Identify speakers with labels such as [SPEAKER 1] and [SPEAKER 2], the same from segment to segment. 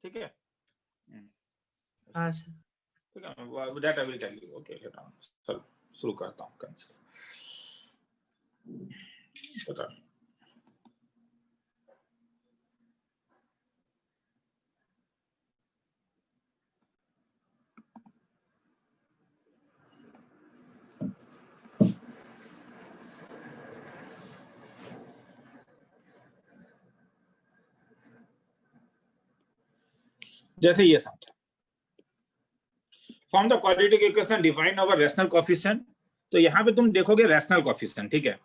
[SPEAKER 1] ठीक है?
[SPEAKER 2] हाँ सर,
[SPEAKER 1] ठीक है, that I will tell you. Okay, चलो शुरू करता हूँ। पता जैसे ये समझा, form the quadratic equation define over rational coefficient. तो यहाँ पे तुम देखोगे रैशनल कोएफिशिएंट, ठीक है,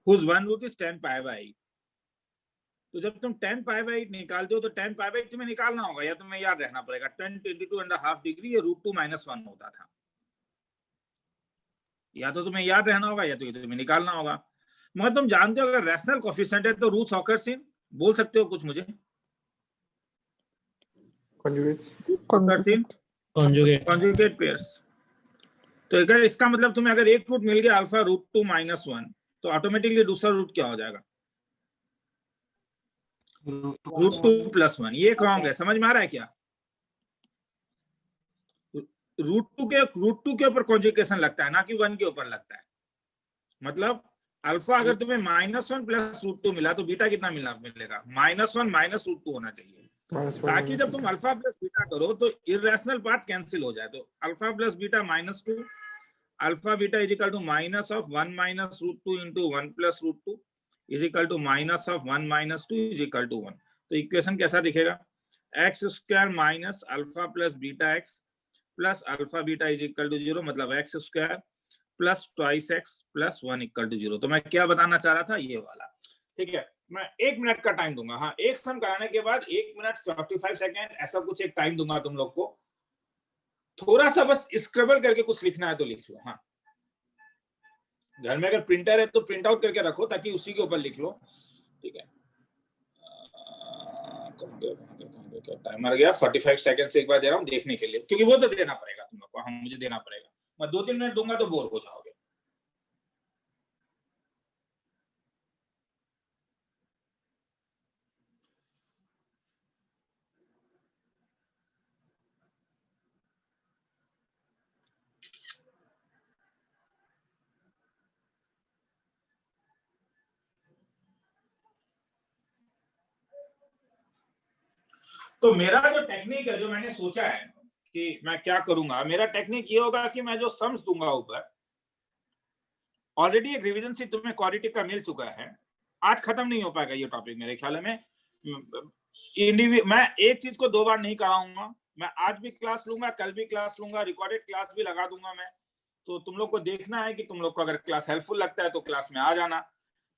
[SPEAKER 1] whose one root is 10 pi by 8। तो जब तुम 10 पाई बाई 8 निकालते हो तो 10 पाई बाई 8 तुम्हें निकालना होगा, या तुम्हें याद रहना पड़ेगा 10 22.5 डिग्री, ये √2 - 1 होता था। या तो तुम्हें याद रहना होगा या तो ये तुम्हें निकालना होगा। मगर तुम जानते हो अगर रैशनल कोएफिशिएंट है तो रूट्स ऑकर्स इन, बोल सकते हो कुछ मुझे? Conjugate pairs. तो अगर इसका मतलब तुम्हें अगर एक रूट मिल गया अल्फा √2 - 1, तो ऑटोमेटिकली दूसरा रूट क्या हो जाएगा? √2 + 1। ये रॉन्ग है, समझ में आ रहा है क्या? √2 के ऊपर कॉन्जुगेशन लगता है, ना कि 1 के ऊपर लगता है। मतलब अल्फा अगर तुम्हें -1 + √2 मिला तो बीटा कितना मिलेगा? -1 - √2 होना चाहिए, ताकि जब तुम अल्फा प्लस बीटा करो तो इरेशनल पार्ट कैंसिल हो जाए। तो alpha plus beta -2, alpha beta is equal to -1 - √2 into 1 + √2 is equal to -1 - 2 is equal to 1। तो इक्वेशन कैसा दिखेगा? x² - alpha plus beta x plus alpha beta is equal to 0, मतलब x² plus 2x plus 1 equal to 0। तो मैं क्या बताना चाह रहा था, ये वाला, ठीक है। मैं 1 मिनट का टाइम दूंगा, हाँ, एक सम कराने के बाद 1 मिनट 45 सेकेंड ऐसा कुछ एक टाइम दूंगा तुम लोग को। थोड़ा सा बस स्क्रैबल करके कुछ लिखना है तो लिख लो। हाँ, घर में अगर प्रिंटर है तो प्रिंट आउट करके रखो ताकि उसी के ऊपर लिख लो, ठीक है। क्या टाइमर गया? 45 सेकंड से एक बार दे रहा हूँ देखने के लिए, क्योंकि वो तो देना पड़ेगा तुम लोग को। हाँ, मुझे देना पड़ेगा। मैं 2-3 मिनट दूंगा तो बोर हो जाओगे। तो मेरा जो टेक्निक है, जो मैंने सोचा है कि मैं क्या करूंगा, मेरा टेक्निक ये होगा कि मैं जो सम्स दूंगा ऊपर, ऑलरेडी एक रिवीजन सी तुम्हें क्वाड्रेटिक का मिल चुका है, आज खत्म नहीं हो पाएगा ये टॉपिक मेरे ख्याल में। मैं एक चीज को 2 बार नहीं कराऊंगा। मैं आज भी क्लास लूंगा, कल भी क्लास लूंगा, रिकॉर्डेड क्लास भी लगा दूंगा मैं। तो तुम लोग को देखना है कि तुम लोग को अगर क्लास हेल्पफुल लगता है तो क्लास में आ जाना,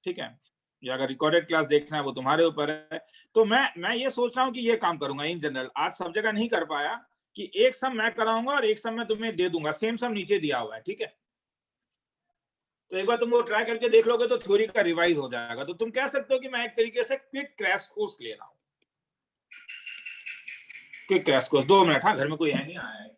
[SPEAKER 1] ठीक है, या अगर रिकॉर्डेड क्लास देखना है वो तुम्हारे ऊपर है। तो मैं ये सोच रहा हूँ कि ये काम करूंगा इन जनरल। आज सब जगह नहीं कर पाया कि एक सम मैं कराऊंगा और एक सम मैं तुम्हें दे दूंगा, सेम सम नीचे दिया हुआ है, ठीक है। तो एक बार तुम वो ट्राई करके देख लोगे तो थ्योरी का रिवाइज हो जाएगा। तो तुम कह सकते हो कि मैं एक तरीके से क्विक क्रैश कोर्स ले रहा हूँ। Quick crash course, 2 minute. हाँ, घर में कोई है नहीं आया है।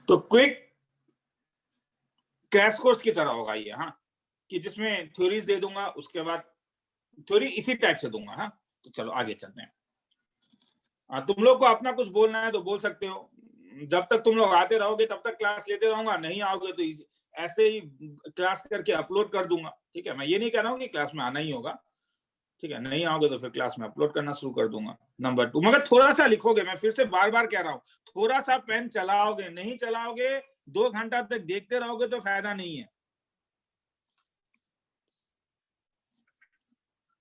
[SPEAKER 1] तो क्विक क्रैश कोर्स की तरह होगा ये, हाँ, कि जिसमें थ्योरीज दे दूंगा, उसके बाद थ्योरी इसी टाइप से दूंगा। हाँ, तो चलो आगे चलते हैं। तुम लोग को अपना कुछ बोलना है तो बोल सकते हो। जब तक तुम लोग आते रहोगे तब तक क्लास लेते रहूंगा, नहीं आओगे तो ऐसे ही क्लास करके अपलोड कर दूंगा, ठीक है। मैं ये नहीं कह रहा हूँ कि क्लास में आना ही होगा, ठीक है। नहीं आओगे तो फिर क्लास में अपलोड करना शुरू कर दूंगा। नंबर 2, मगर थोड़ा सा लिखोगे। मैं फिर से बार बार कह रहा हूँ, थोड़ा सा पेन चलाओगे। नहीं चलाओगे, 2 घंटा तक देखते रहोगे तो फायदा नहीं है।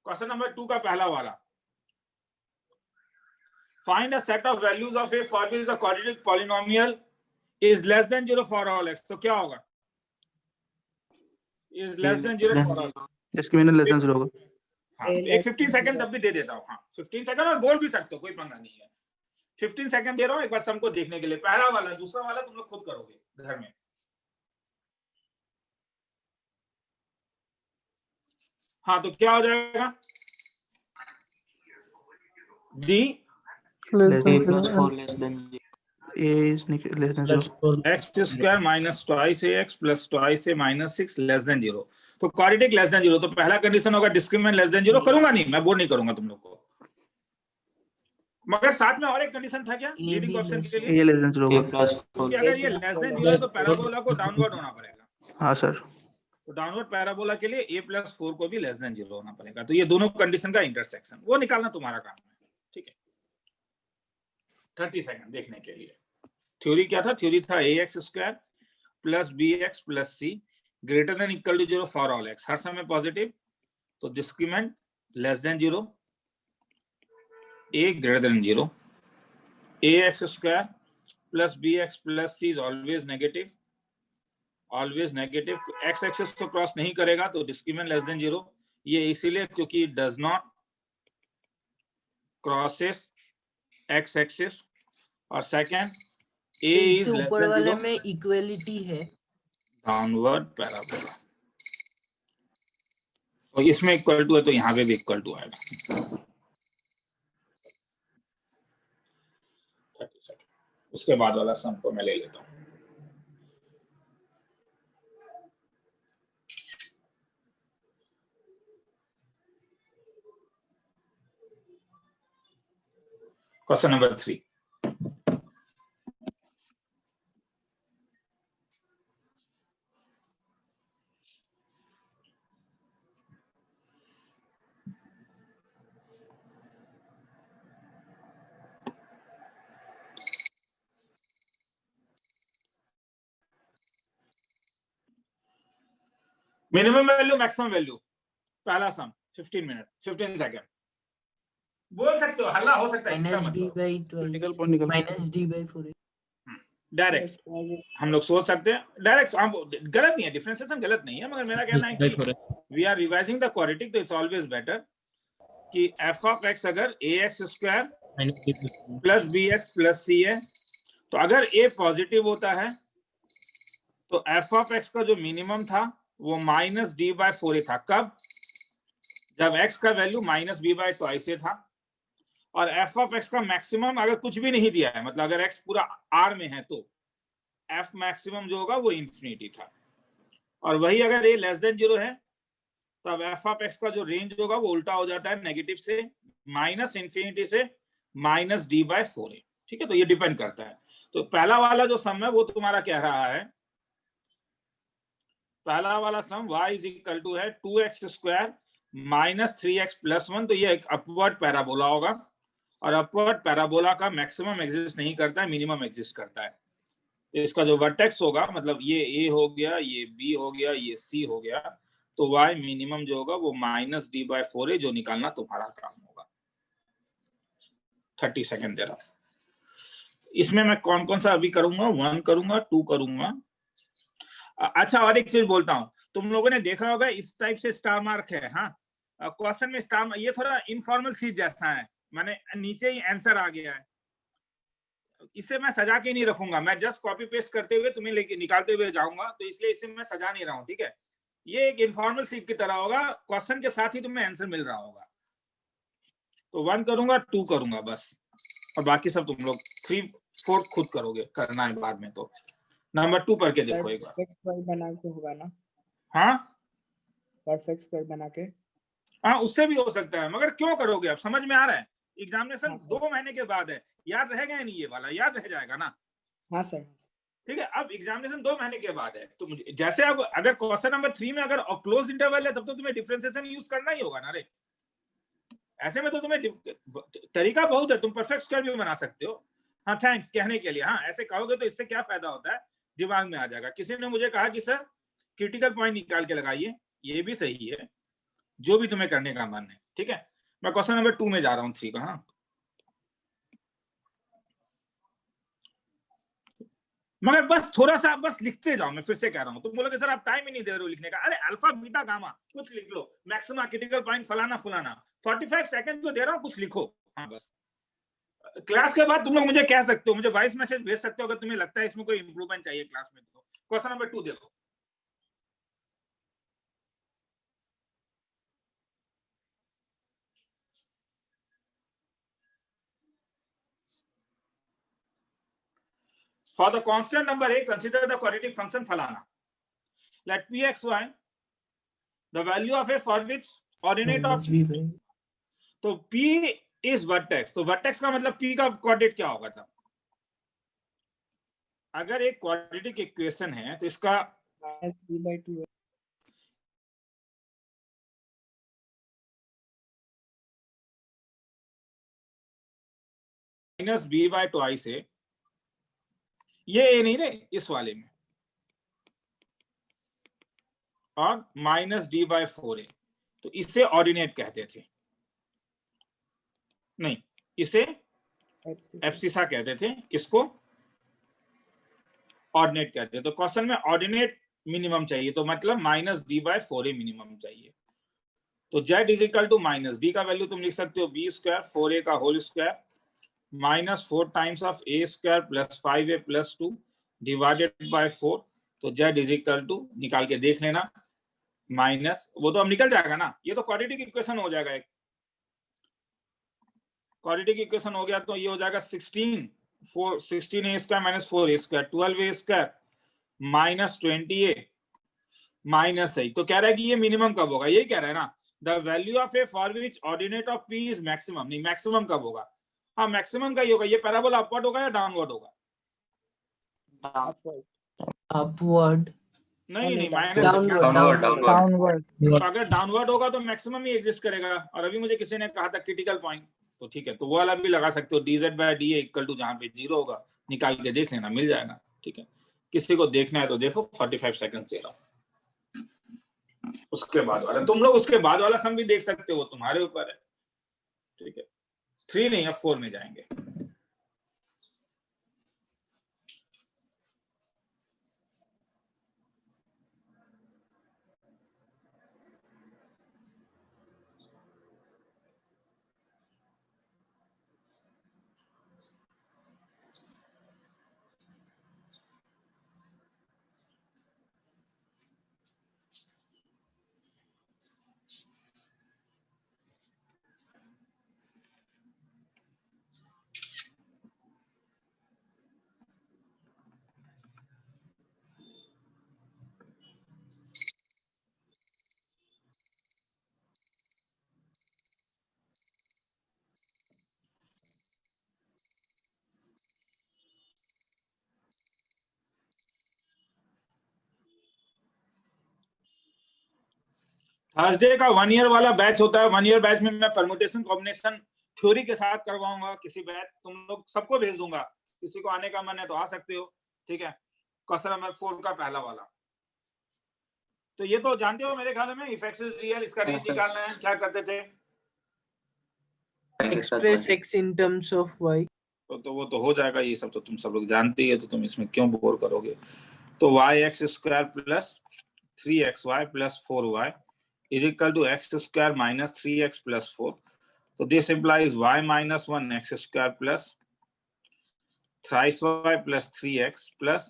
[SPEAKER 1] क्वेश्चन नंबर 2 का पहला वाला, find a set of values of a for which the quadratic polynomial is less than 0 for all x। तो क्या होगा? is less than 0 for all।
[SPEAKER 3] इसके मैंने लेस देन 0 होगा।
[SPEAKER 1] हाँ, एक 15 सेकंड तब भी दे देता हूँ। हाँ, 15 सेकंड, और बोल भी सकते हो, कोई पंगा नहीं है। 15 सेकंड दे रहा हूँ एक बार सम को देखने के लिए। पहला वाला, दूसरा वाला तुम लोग खुद करोगे घर में। हाँ, तो क्या हो जाएगा? D
[SPEAKER 3] less than
[SPEAKER 4] a + 4 less than 0।
[SPEAKER 3] a is less than 0.
[SPEAKER 1] X square minus twice A x plus twice A minus 6 less than 0। तो क्वाड्रेटिक लेस देन 0, तो पहला कंडीशन होगा डिस्क्रिमिनेंट लेस देन 0। करूंगा नहीं, मैं बोर नहीं करूंगा तुम लोग को, मगर साथ में और एक कंडीशन था क्या लीडिंग ऑप्शन के लिए,
[SPEAKER 3] a less than 0 होगा।
[SPEAKER 1] क्योंकि अगर ये लेस देन 0 है तो पैराबोला को डाउनवर्ड होना पड़ेगा।
[SPEAKER 3] हाँ सर।
[SPEAKER 1] तो डाउनवर्ड पैराबोला के लिए a प्लस 4 को भी लेस देन 0 होना पड़ेगा। तो ये दोनों कंडीशन का इंटरसेक्शन वो निकालना तुम्हारा काम है, ठीक है। 30 सेकंड देखने के लिए। थ्योरी क्या था? थ्योरी था ax square plus bx plus c greater than equal to 0 for all x, हर समय पॉजिटिव। तो discriminant less than 0, a greater than 0, ax square plus bx plus c is always negative, always negative. x axis को cross नहीं करेगा तो discriminant less than 0। ये इसीलिए क्योंकि does not crosses x axis. और सेकंड a इज लेस
[SPEAKER 2] ऊपर
[SPEAKER 1] then
[SPEAKER 2] वाले
[SPEAKER 1] 0,
[SPEAKER 2] में इक्वलिटी है,
[SPEAKER 1] डाउनवर्ड पैराबोला। और इसमें इक्वल टू है तो यहाँ पे भी इक्वल टू आएगा। 30 सेकंड। उसके बाद वाला सम को मैं ले लेता हूँ। Question number 3। Minimum value maximum value, पहला सम 15 मिनट 15 सेकंड। बोल सकते हो, हल्ला हो सकता है,
[SPEAKER 2] माइनस
[SPEAKER 1] इसका
[SPEAKER 2] डी
[SPEAKER 1] मतलब
[SPEAKER 2] बाई
[SPEAKER 3] क्रिटिकल पॉइंट निकल
[SPEAKER 2] माइनस डी बाई 4।
[SPEAKER 1] डायरेक्ट हम लोग सोच सकते हैं डायरेक्ट। गलत नहीं है, डिफरेंशिएशन गलत नहीं है, मगर मेरा कहना है कि we are revising the quadratic, तो इट्स ऑलवेज बेटर कि एफ ऑफ एक्स अगर A X square plus B x plus C है, तो अगर ए पॉजिटिव होता है तो एफ ऑफ एक्स का जो मिनिमम था वो माइनस डी बाय 4 था। कब? जब एक्स का value minus b by twice था। और एफ ऑफ एक्स का मैक्सिमम अगर कुछ भी नहीं दिया है, मतलब अगर एक्स पूरा आर में है, तो एफ मैक्सिमम जो होगा वो इंफिनिटी था। और वही अगर ए लेस देन 0 है तब एफ ऑफ एक्स का जो रेंज होगा वो उल्टा हो जाता है, नेगेटिव से माइनस इंफिनिटी से माइनस डी बाय 4 है, ठीक है। तो ये डिपेंड करता है। तो पहला वाला जो सम है वो तुम्हारा कह रहा है, पहला वाला सम y इज इक्वल टू है 2x square minus 3x plus 1। तो ये एक अपवर्ड पैराबोला होगा, और अपवर्ड पैराबोला का मैक्सिमम एग्जिस्ट नहीं करता है, मिनिमम एग्जिस्ट करता है। तो इसका जो वर्टेक्स होगा, मतलब ये a हो गया, ये b हो गया, ये c हो गया, तो y मिनिमम जो होगा वो माइनस डी बाय 4 है, जो निकालना तुम्हारा काम होगा। 30 सेकंड दे रहा हूं। इसमें मैं कौन कौन सा अभी करूंगा? 1 करूंगा, 2 करूंगा। अच्छा, और एक चीज बोलता हूं, तुम लोगों ने देखा होगा इस टाइप से स्टार मार्क है। हाँ, क्वेश्चन में स्टार, ये थोड़ा इनफॉर्मल सीट जैसा है, माने नीचे ही आंसर आ गया है। इसे मैं सजा के नहीं रखूंगा, मैं जस्ट कॉपी पेस्ट करते हुए तुम्हें लेके निकालते हुए जाऊंगा, तो इसलिए इसे मैं सजा नहीं रहा हूं, ठीक है। ये एक इनफॉर्मल सीट की तरह होगा, क्वेश्चन के साथ ही तुम्हें आंसर मिल रहा होगा। तो 1 करूंगा, 2 करूंगा बस, और बाकी सब तुम लोग 3 4 खुद करोगे, करना है बाद में। तो नंबर 2 करके देखो एक बार।
[SPEAKER 4] परफेक्ट स्क्वायर बना के होगा ना?
[SPEAKER 1] हाँ,
[SPEAKER 4] परफेक्ट स्क्वायर बना के।
[SPEAKER 1] हाँ, उससे भी हो सकता है, मगर क्यों करोगे? अब समझ में आ रहा है। एग्जामिनेशन
[SPEAKER 4] हाँ, सर।
[SPEAKER 1] 2 महीने के बाद है, याद रहेगा या नहीं? ये वाला याद रह जाएगा ना?
[SPEAKER 4] हाँ सर।
[SPEAKER 1] ठीक है। अब एग्जामिनेशन 2 महीने के बाद है, तो जैसे अब अगर क्वेश्चन नंबर 3 में अगर क्लोज इंटरवल है, तब तो तुम्हें डिफरेंशिएशन यूज करना ही होगा ना रे। ऐसे में तो तुम्हें तरीका बहुत है, तुम परफेक्ट स्क्वायर भी बना सकते हो। हाँ, थैंक्स कहने के लिए। हाँ, ऐसे कहोगे तो इससे क्या फायदा होता है, दिमाग में आ जाएगा। किसी ने मुझे कहा कि सर क्रिटिकल पॉइंट निकाल के लगाइए, ये भी सही है, जो भी तुम्हें करने का मन है, ठीक है। मैं क्वेश्चन नंबर 2 में जा रहा हूँ, 3 का। हाँ, मगर बस थोड़ा सा बस लिखते जाओ। मैं फिर से कह रहा हूँ, तुम बोलोगे सर आप टाइम ही नहीं दे रहे हो लिखने का। अरे अल्फा बीटा गामा कुछ लिख लो, मैक्सिमा क्रिटिकल पॉइंट फलाना फलाना, 45 सेकंड जो दे रहा हूँ कुछ लिखो। हाँ, बस क्लास के बाद तुम लोग मुझे कह सकते हो, मुझे वॉइस मैसेज भेज सकते हो अगर तुम्हें लगता है इसमें कोई इंप्रूवमेंट चाहिए क्लास में। तो क्वेश्चन नंबर 2 देखो। For the constant number a, consider the quadratic function falana. Let pxy the value of a for which ordinate of
[SPEAKER 2] minus b by
[SPEAKER 1] तो p is vertex. तो vertex का मतलब p का coordinate क्या होगा था? अगर एक क्वाड्रेटिक इक्वेशन है तो इसका
[SPEAKER 4] माइनस b by 2 है।
[SPEAKER 1] माइनस बी बाय ट्वाइस है, ये ए नहीं रे इस वाले में, और माइनस डी बाय 4 है, तो इसे ऑर्डिनेट कहते थे, नहीं इसे एब्सिसा कहते थे, इसको ऑर्डिनेट कहते थे। तो क्वेश्चन में ऑर्डिनेट मिनिमम चाहिए, तो मतलब minus D bye 4a minimum चाहिए। तो z is equal to minus d का वैल्यू तुम लिख सकते हो बी स्क्वायर 4a का whole square minus 4 times of a square plus 5a plus 2 divided by 4। तो z इज इक्वल टू निकाल के देख लेना, माइनस वो तो अब निकल जाएगा ना, ये तो क्वाड्रेटिक इक्वेशन हो जाएगा, एक क्वाड्रेटिक इक्वेशन हो गया तो ये हो जाएगा 16a square minus 4a square 12a square minus 20a minus 8। तो कह रहा है कि ये मिनिमम कब होगा, यही कह रहा है ना, the value of A for which ordinate of p is maximum, नहीं मैक्सिमम कब होगा, हाँ मैक्सिमम का ही होगा। ये पैराबोला अपवर्ड होगा या डाउनवर्ड होगा?
[SPEAKER 2] upward
[SPEAKER 1] नहीं नहीं
[SPEAKER 2] downward
[SPEAKER 4] डाउनवर्ड।
[SPEAKER 1] तो अगर डाउनवर्ड होगा तो मैक्सिमम ही एग्जिस्ट करेगा। और अभी मुझे किसी ने कहा था क्रिटिकल पॉइंट, तो ठीक है, तो वो वाला भी लगा सकते हो, dz by d equal to जहां पे 0 होगा, निकाल के देख लेना, मिल जाएगा। ठीक है, किसी को देखना है तो देखो, 45 सेकंड्स दे रहा हूं। उसके बाद वाला तुम लोग उसके बाद वाला सम भी देख सकते हो, तुम्हारे ऊपर है। ठीक है, 3 नहीं अब 4 में जाएंगे। थर्सडे का 1 ईयर वाला बैच होता है। 1 ईयर बैच में मैं परम्यूटेशन कॉम्बिनेशन थ्योरी के साथ करवाऊंगा। किसी बैच तुम लोग सबको भेज दूंगा, किसी को आने का मन है तो आ सकते हो। ठीक है, क्वेश्चन नंबर 4 का पहला वाला, तो ये तो जानते हो मेरे ख्याल में, इफ एक्स इज रियल, इसका रेंज निकालना है। क्या करते थे?
[SPEAKER 2] express x in terms of y
[SPEAKER 1] तो वो तो हो जाएगा, ये सब तो तुम सब लोग जानते ही है, तो तुम इसमें क्यों बोर करोगे। तो y(x) square plus 3xy plus 4y is equal to x square minus 3x plus 4. So this implies y minus 1 x square plus thrice y plus 3x plus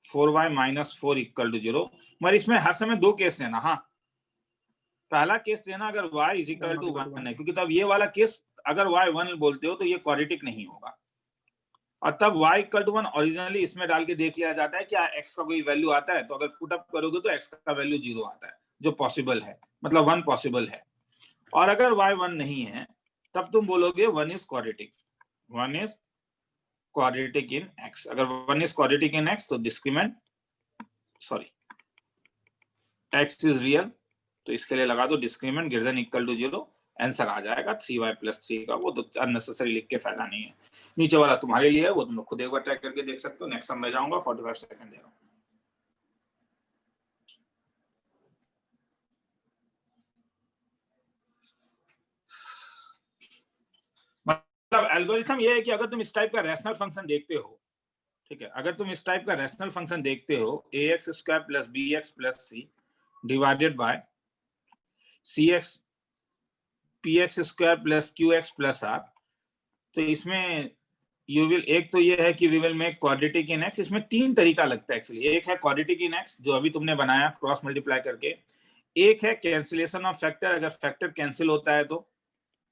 [SPEAKER 1] 4y minus 4 equal to 0. मगर इसमें हर समय दो case लेना। हाँ, पहला case लेना अगर y is equal to 1 है, क्योंकि तब ये वाला केस अगर y 1 बोलते हो तो ये क्वाड्रेटिक नहीं होगा, और तब y इक्वल टू 1 ओरिजिनली इसमें डाल के देख लिया जाता है क्या x का कोई वैल्यू आता है। तो अगर पुट अप करोगे तो x का वैल्यू 0 आता है, जो पॉसिबल है, मतलब 1 पॉसिबल है। और अगर y 1 नहीं है तब तुम बोलोगे 1 is quadratic, 1 is quadratic in x। अगर 1 इज क्वाड्रेटिक इन x तो discriminant sorry x is real, तो इसके लिए लगा दो discriminant greater than equal to 0, answer आ जाएगा 3y + 3 का। वो तो अननेसेसरी लिख के फायदा नहीं है। नीचे वाला तुम्हारे लिए है, वो तुम लोग खुद एक बार ट्राई करके देख सकते हो। नेक्स्ट सम में जाऊंगा, 45 सेकंड दे रहा हूं। मतलब एल्गोरिथम ये है कि अगर तुम इस टाइप का रैशनल फंक्शन देखते हो, ठीक है, अगर तुम इस टाइप का रैशनल फंक्शन देखते हो ax square plus bx plus c divided by cx px square plus qx plus r, तो इसमें यू विल, एक तो ये है कि we will make quadratic in x। इसमें 3 तरीका लगता है एक्चुअली। एक है क्वाड्रेटिक इन x जो अभी तुमने बनाया क्रॉस मल्टीप्लाई करके, एक है कैंसिलेशन ऑफ फैक्टर, अगर फैक्टर कैंसिल होता है तो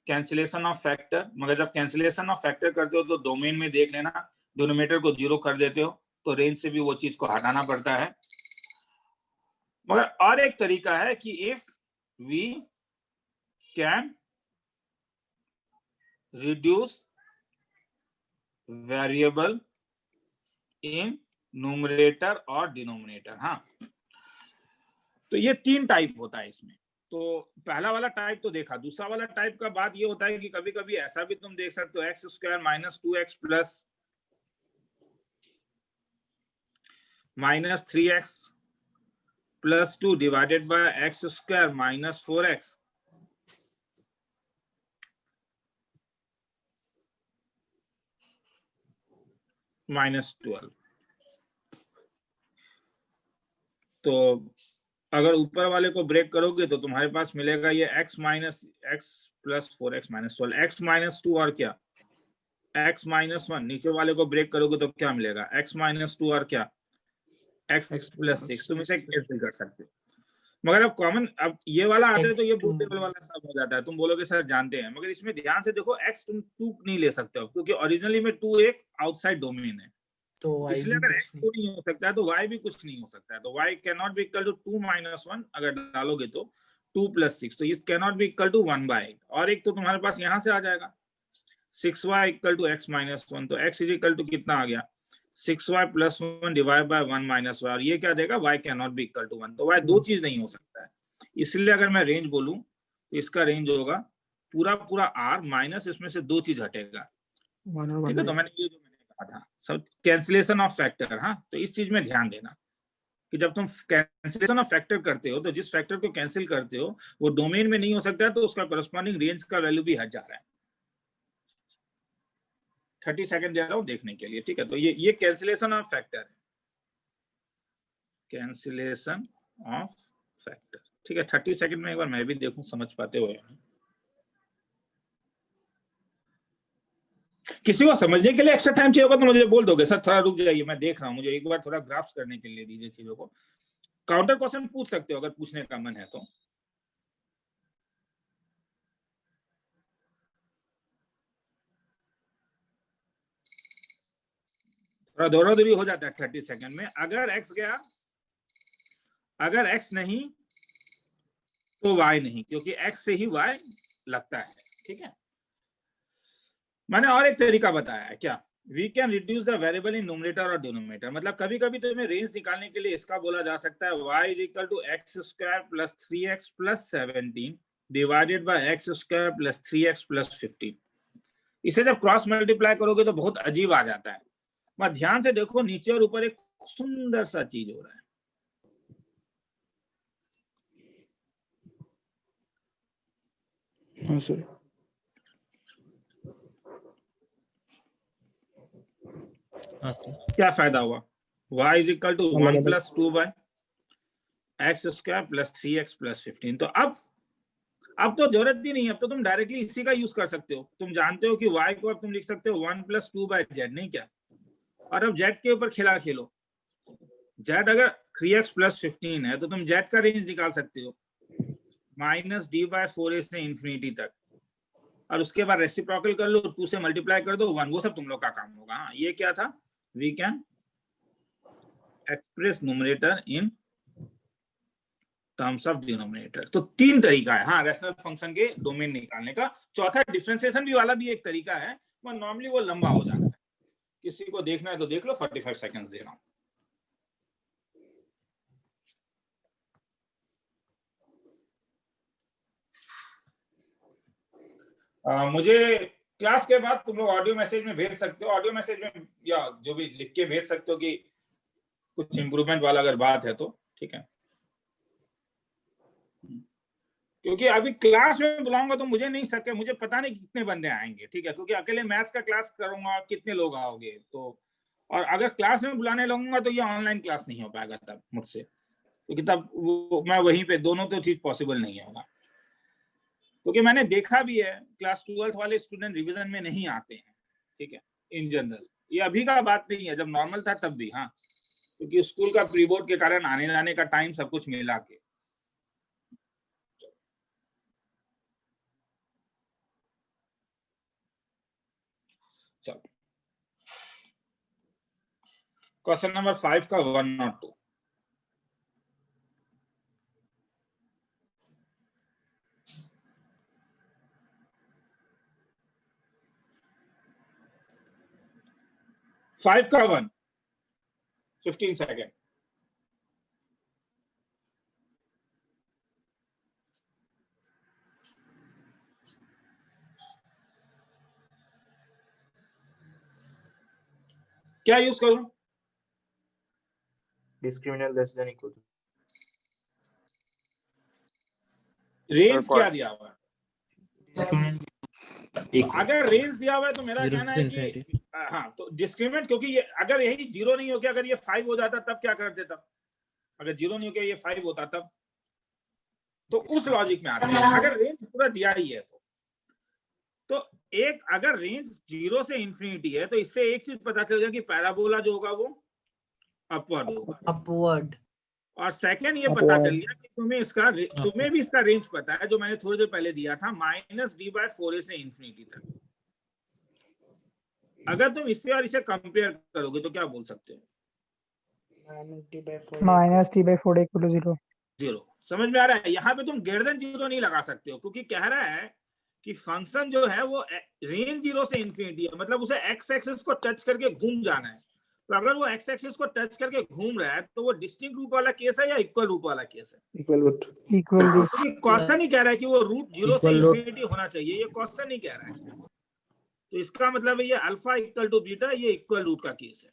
[SPEAKER 1] कैंसिलेशन ऑफ फैक्टर। मगर जब कैंसिलेशन ऑफ फैक्टर करते हो तो डोमेन में देख लेना डिनोमिनेटर को 0 कर देते हो तो रेंज से भी वो चीज को हटाना पड़ता है। मगर और एक तरीका है कि if we can reduce variable in numerator और डिनोमिनेटर। हाँ, तो ये 3 टाइप होता है इसमें। तो पहला वाला टाइप तो देखा। दूसरा वाला टाइप का बात ये होता है कि कभी कभी ऐसा भी तुम देख सकते हो x square minus 2x plus minus 3x plus 2 divided by x square minus 4x minus 12। तो अगर ऊपर वाले को ब्रेक करोगे तो तुम्हारे पास मिलेगा ये x minus x plus 4x minus 12, x minus 2 और क्या x माइनस 1। नीचे वाले को ब्रेक करोगे तो क्या मिलेगा x माइनस 2 और क्या x प्लस 6। तुम इसे कैंसिल कर सकते हो। मगर अब कॉमन अब ये वाला आते है तो ये बोल टेबल वाला सब हो जाता है। तुम बोलोगे सर जानते हैं, मगर इसमें ध्यान से देखो x तुम 2 नहीं ले सकते हो क्योंकि ओरिजिनली में 2 एक आउटसाइड डोमेन है।
[SPEAKER 2] तो y
[SPEAKER 1] इसलिए
[SPEAKER 2] भी
[SPEAKER 1] अगर
[SPEAKER 2] कुछ
[SPEAKER 1] x 2 नहीं हो सकता है तो y भी कुछ नहीं हो सकता है। तो y can not be equal to 2 minus 1 अगर डालोगे तो 2 प्लस 6, तो it can not be equal to 1 by 8। और एक तो तुम्हारे पास यहां से आ जाएगा 6y equal to x minus 1, तो x इज इक्वल टू कितना आ गया 6y plus 1 divide by 1 minus y। और ये क्या देगा y can not be equal to 1। तो y दो चीज नहीं हो सकता है। इसलिए अगर मैं रेंज बोलूं तो इसका रेंज होगा पूरा पूरा r माइनस इसमें से दो चीज हटेगा। ठीक है, तो मैंने ये जो मैंने कहा था सब कैंसिलेशन ऑफ फैक्टर। हाँ, तो इस चीज में ध्यान देना कि जब तुम कैंसिलेशन ऑफ फैक्टर करते हो तो जिस फैक्टर को कैंसिल करते हो वो डोमेन में नहीं हो सकता है, तो उसका करस्पॉन्डिंग रेंज का वैल्यू भी हट जा रहा है। 30 सेकंड दे रहा हूं देखने के लिए। ठीक है, तो ये कैंसिलेशन ऑफ फैक्टर है, कैंसिलेशन ऑफ फैक्टर। ठीक है, 30 सेकंड में एक बार मैं भी देखूं समझ पाते हो। किसी को समझने के लिए एक्स्ट्रा टाइम चाहिए होगा तो मुझे बोल दोगे सर थोड़ा रुक जाइए मैं देख रहा हूं, मुझे एक बार थोड़ा ग्राफ्स करने के लिए दीजिए चीजों को। काउंटर क्वेश्चन पूछ सकते हो अगर पूछने का मन है तो। थोड़ा दौड़ा दौड़ी हो जाता है 30 सेकंड में। अगर x गया, अगर x नहीं तो y नहीं, क्योंकि x से ही y लगता है। ठीक है, मैंने और एक तरीका बताया है क्या, we can reduce the variable in numerator और डिनोमिनेटर। मतलब कभी कभी तुम्हें रेंज निकालने के लिए इसका बोला जा सकता है y is equal to x square plus 3x plus 17 divided by x square plus 3x plus 15। इसे जब क्रॉस मल्टीप्लाई करोगे तो बहुत अजीब आ जाता है। मैं ध्यान से देखो नीचे और ऊपर एक सुंदर सा चीज हो रहा है।
[SPEAKER 3] हाँ सर।
[SPEAKER 1] क्या फायदा हुआ, y is equal to 1 plus 2 by x square plus 3x plus 15। तो अब तो जरूरत ही नहीं है, अब तो तुम डायरेक्टली इसी का यूज कर सकते हो। तुम जानते हो कि y को अब तुम लिख सकते हो 1 प्लस 2 बाय z, नहीं क्या। और अब z के ऊपर खेला खेलो, z अगर 3x प्लस 15 है तो तुम z का रेंज निकाल सकते हो माइनस डी बाय 4a से इंफिनिटी तक, और उसके बाद रेसिप्रोकल कर लो, 2 से मल्टीप्लाई कर दो 1। वो सब तुम लोग का काम होगा। हाँ, ये क्या था, we can express numerator in terms of denominator. तो 3 तरीका है हाँ रैशनल फंक्शन के डोमेन निकालने का। चौथा डिफरेंशिएशन भी वाला भी एक तरीका है, पर नॉर्मली वो लंबा हो जाता है। किसी को देखना है तो देख लो, 45 सेकंड्स दे रहा हूं। मुझे क्लास के बाद तुम लोग ऑडियो मैसेज में भेज सकते हो, ऑडियो मैसेज में या जो भी लिख के भेज सकते हो कि कुछ इंप्रूवमेंट वाला अगर बात है तो। ठीक है, क्योंकि अभी क्लास में बुलाऊंगा तो मुझे नहीं सके, मुझे पता नहीं कितने बंदे आएंगे। ठीक है, क्योंकि अकेले मैथ्स का क्लास करूंगा कितने लोग आओगे तो, और अगर क्लास में बुलाने लगूंगा तो ये ऑनलाइन क्लास नहीं हो पाएगा तब मुझसे, क्योंकि तब मैं वहीं पे दोनों तो चीज पॉसिबल नहीं होगा। क्योंकि मैंने देखा भी है क्लास 12th वाले स्टूडेंट रिवीजन में नहीं आते हैं। ठीक है, इन जनरल ये अभी का बात नहीं है, जब नॉर्मल था तब भी। हाँ, क्योंकि स्कूल का प्री बोर्ड के कारण आने जाने का टाइम सब कुछ मिला के। चलो क्वेश्चन नंबर 5 का 1 और 2। फाइव का 1, 15 सेकेंड। क्या यूज करूं?
[SPEAKER 5] Discriminant less than equal to.
[SPEAKER 1] Range क्या दिया हुआ है?
[SPEAKER 5] Equal.
[SPEAKER 1] अगर रेंज दिया हुआ है तो मेरा
[SPEAKER 6] 0
[SPEAKER 1] कहना
[SPEAKER 6] to
[SPEAKER 1] है कि
[SPEAKER 6] infinity।
[SPEAKER 1] हाँ, तो डिस्क्रिमिनेंट, क्योंकि ये अगर यही 0 नहीं हो गया, अगर ये 5 हो जाता तब क्या करते? तब अगर 0 नहीं हो गया ये 5 होता तब, तो उस लॉजिक में आते हैं। अगर रेंज पूरा दिया ही है तो एक अगर रेंज 0 से इंफिनिटी है तो इससे एक चीज पता चल गया कि पैराबोला जो होगा वो अपवर्ड होगा।
[SPEAKER 2] Upward.
[SPEAKER 1] और सेकंड ये पता चल गया कि तुम्हें भी इसका रेंज पता है, जो मैंने थोड़ी देर पहले दिया था, -d/4a से इंफिनिटी तक। अगर तुम इससे और इसे कंपेयर करोगे तो क्या बोल सकते हो?
[SPEAKER 4] -t/4 equal to 0।
[SPEAKER 1] 0 समझ में आ रहा है? यहाँ पे तुम ग्रेटर देन 0 नहीं लगा सकते हो, क्योंकि कह रहा है कि फंक्शन जो है वो रेंज 0 से इंफिनिटी है, मतलब उसे एक्स एक्सिस को टच करके घूम जाना है। तो अगर वो एक्स एक्सिस को टच करके घूम रहा है तो वो डिस्टिंक्ट रूट वाला केस है या इक्वल रूट वाला केस है?
[SPEAKER 3] Equal root.
[SPEAKER 4] Equal root।
[SPEAKER 1] क्योंकि क्वेश्चन ही कह रहा है कि वो रूट 0 से इंफिनिटी होना चाहिए, ये क्वेश्चन ही कह रहा है। तो इसका मतलब है ये अल्फा इक्वल टू बीटा, ये इक्वल रूट का केस है।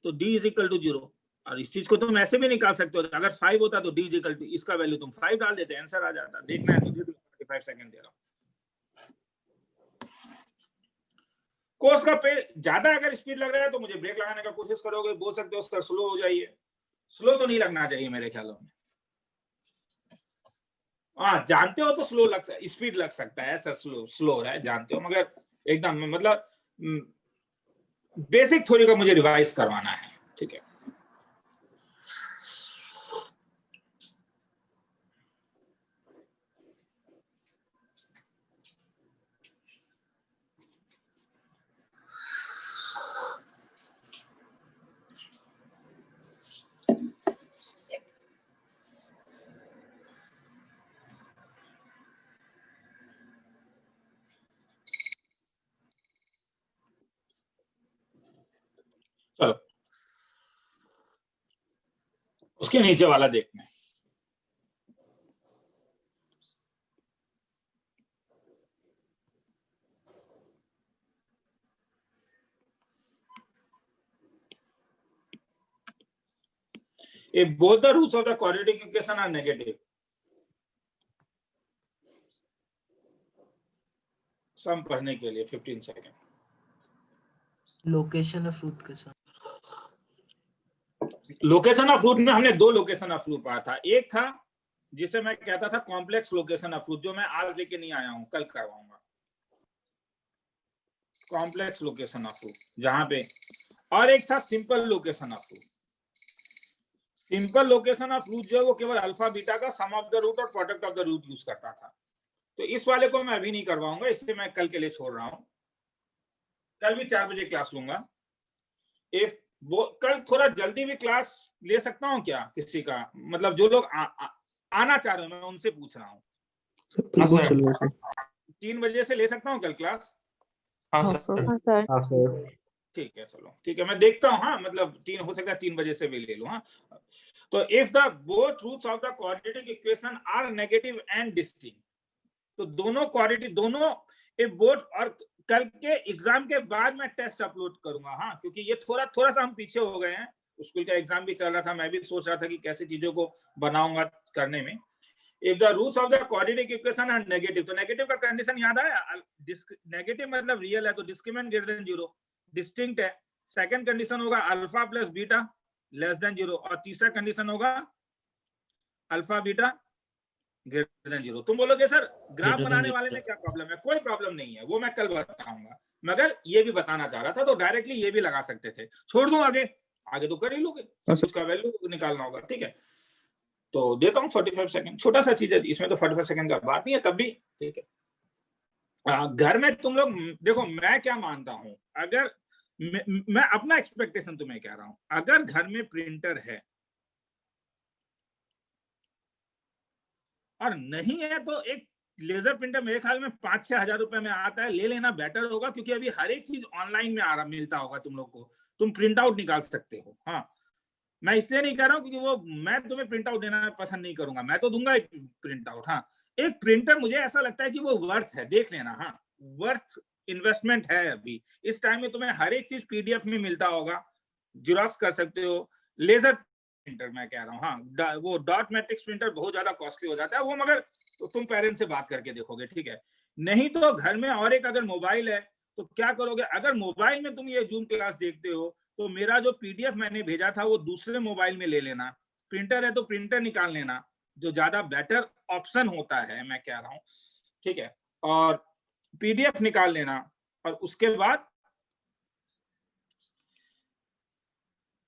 [SPEAKER 1] तो d इज इक्वल टू 0। और इस चीज को तुम ऐसे भी निकाल सकते हो, अगर 5 होता तो d इज इक्वल टू, इसका वैल्यू तुम 5 डाल देते, आंसर आ जाता। देखना है तो 45 सेकंड दे रहा हूं। कोर्स का पे ज्यादा अगर स्पीड लग रहा है तो मुझे ब्रेक लगाने का कोशिश करोगे, बोल सकते हो सर स्लो हो जाइए। स्लो तो नहीं लगना चाहिए मेरे ख्यालों में। हाँ, जानते हो तो स्लो लग सकता है, स्पीड लग सकता है सर, स्लो हो रहा है जानते हो, मगर एकदम मतलब बेसिक थ्योरी का मुझे रिवाइज करवाना है। ठीक है, चलो उसके नीचे वाला देखते हैं। If both the roots of the quadratic equation are negative, सम पढ़ने के लिए 15 सेकेंड।
[SPEAKER 2] Location of root के साथ।
[SPEAKER 1] लोकेशन ऑफ रूट में हमने 2 लोकेशन ऑफ रूट पढ़ा था। एक था जिसे मैं कहता था कॉम्प्लेक्स लोकेशन ऑफ रूट, जो मैं आज लेके नहीं आया हूं, कल करवाऊंगा। कॉम्प्लेक्स लोकेशन ऑफ रूट जहां पे, और एक था simple location of root. Simple location of root जो है वो केवल अल्फा बीटा का सम ऑफ द रूट और product of the root use करता था। तो इस वाले को मैं अभी नहीं करवाऊंगा, इससे मैं कल के लिए छोड़ रहा हूं। कल भी 4 बजे क्लास लूंगा। इफ वो कल थोड़ा जल्दी भी क्लास ले सकता हूं क्या किसी का, मतलब जो लोग आना चाह रहे हो, मैं उनसे पूछ रहा हूं।
[SPEAKER 3] बहुत चल रहा है।
[SPEAKER 1] 3 बजे से ले सकता हूं कल क्लास?
[SPEAKER 3] हाँ सर।
[SPEAKER 1] ठीक है, चलो ठीक है, मैं देखता हूँ। हाँ, मतलब 3 हो सकता है 3 बजे से भी ले लूं। हाँ, तो if the both roots of the quadratic equation are negative and distinct, तो दोनों क्वाड्रेटिक, दोनों इफ बोथ, और कल के एग्जाम के बाद मैं टेस्ट अपलोड करूंगा। हाँ, क्योंकि ये थोड़ा सा हम पीछे हो गए हैं, स्कूल का एग्जाम भी चल रहा था, मैं भी सोच रहा था कि कैसे चीजों को बनाऊंगा करने में। If the roots of the quadratic equation are negative, तो नेगेटिव का कंडीशन याद आया? नेगेटिव मतलब रियल है तो डिस्क्रिमिनेंट ग्रेटर देन 0, डिस्टिंक्ट है। सेकंड कंडीशन होगा alpha plus beta less than 0, और तीसरा कंडीशन होगा अल्फा बीटा ग्रेटर देन 0। तुम बोलोगे सर ग्राफ बनाने वाले में क्या प्रॉब्लम है? कोई प्रॉब्लम नहीं है, वो मैं कल बताऊंगा, मगर ये भी बताना चाह रहा था, तो डायरेक्टली ये भी लगा सकते थे। छोड़ दूं आगे तो कर ही लोगे, सब कुछ का वैल्यू निकालना होगा। ठीक है, तो देता हूँ 45 सेकंड, छोटा सा चीज है इसमें, तो 45 सेकंड का बात नहीं है तब भी। ठीक है, घर में तुम लोग देखो, मैं क्या मानता हूं, अगर मैं अपना एक्सपेक्टेशन तुम्हें कह रहा हूं, अगर घर में प्रिंटर है और नहीं है तो एक लेजर प्रिंटर मेरे ख्याल में 5-6 हजार रुपए में आता है, ले लेना बेटर होगा, क्योंकि अभी हर एक चीज ऑनलाइन में आ रहा मिलता होगा तुम लोग को, तुम प्रिंट आउट निकाल सकते हो। हाँ, मैं इसलिए नहीं कह रहा हूँ क्योंकि वो मैं तुम्हें प्रिंट आउट देना पसंद नहीं करूंगा, मैं तो दूंगा एक प्रिंट आउट। हाँ, एक प्रिंटर मुझे ऐसा लगता है कि वो वर्थ है, देख लेना। हाँ, वर्थ इन्वेस्टमेंट है। अभी इस टाइम में तुम्हें हर एक चीज पीडीएफ में मिलता होगा, जिरोक्स कर सकते हो। लेजर प्रिंटर मैं कह रहा हूँ, हाँ वो डॉट मैट्रिक्स प्रिंटर बहुत ज्यादा कॉस्टली हो जाता है वो, मगर तो तुम पेरेंट्स से बात करके देखोगे, ठीक है। नहीं तो घर में और एक अगर मोबाइल है तो क्या करोगे, अगर मोबाइल में तुम ये जूम क्लास देखते हो तो मेरा जो पीडीएफ मैंने भेजा था वो दूसरे मोबाइल में ले लेना, प्रिंटर है तो प्रिंटर निकाल लेना, जो ज्यादा बेटर ऑप्शन होता है मैं कह रहा हूँ, ठीक है। और पीडीएफ निकाल लेना, और उसके बाद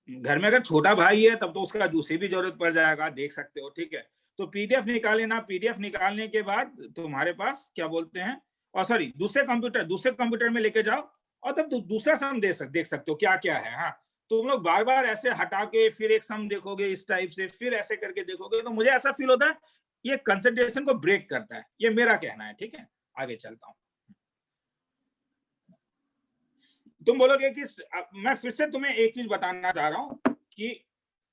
[SPEAKER 1] घर में अगर छोटा भाई है तब तो उसका दूसरी भी जरूरत पड़ जाएगा, देख सकते हो, ठीक है। तो पीडीएफ निकाल लेना, पीडीएफ निकालने के बाद तुम्हारे पास क्या बोलते हैं, और सॉरी दूसरे कंप्यूटर में लेके जाओ, और तब दूसरा सम देख सकते हो क्या क्या है। हाँ, तुम लोग बार बार ऐसे हटा के फिर एक सम देखोगे इस टाइप से, फिर ऐसे करके देखोगे, तो मुझे ऐसा फील होता है ये कंसंट्रेशन को ब्रेक करता है, ये मेरा कहना है, ठीक है। आगे चलता हूँ। तुम बोलोगे कि मैं फिर से तुम्हें एक चीज बताना चाह रहा हूं कि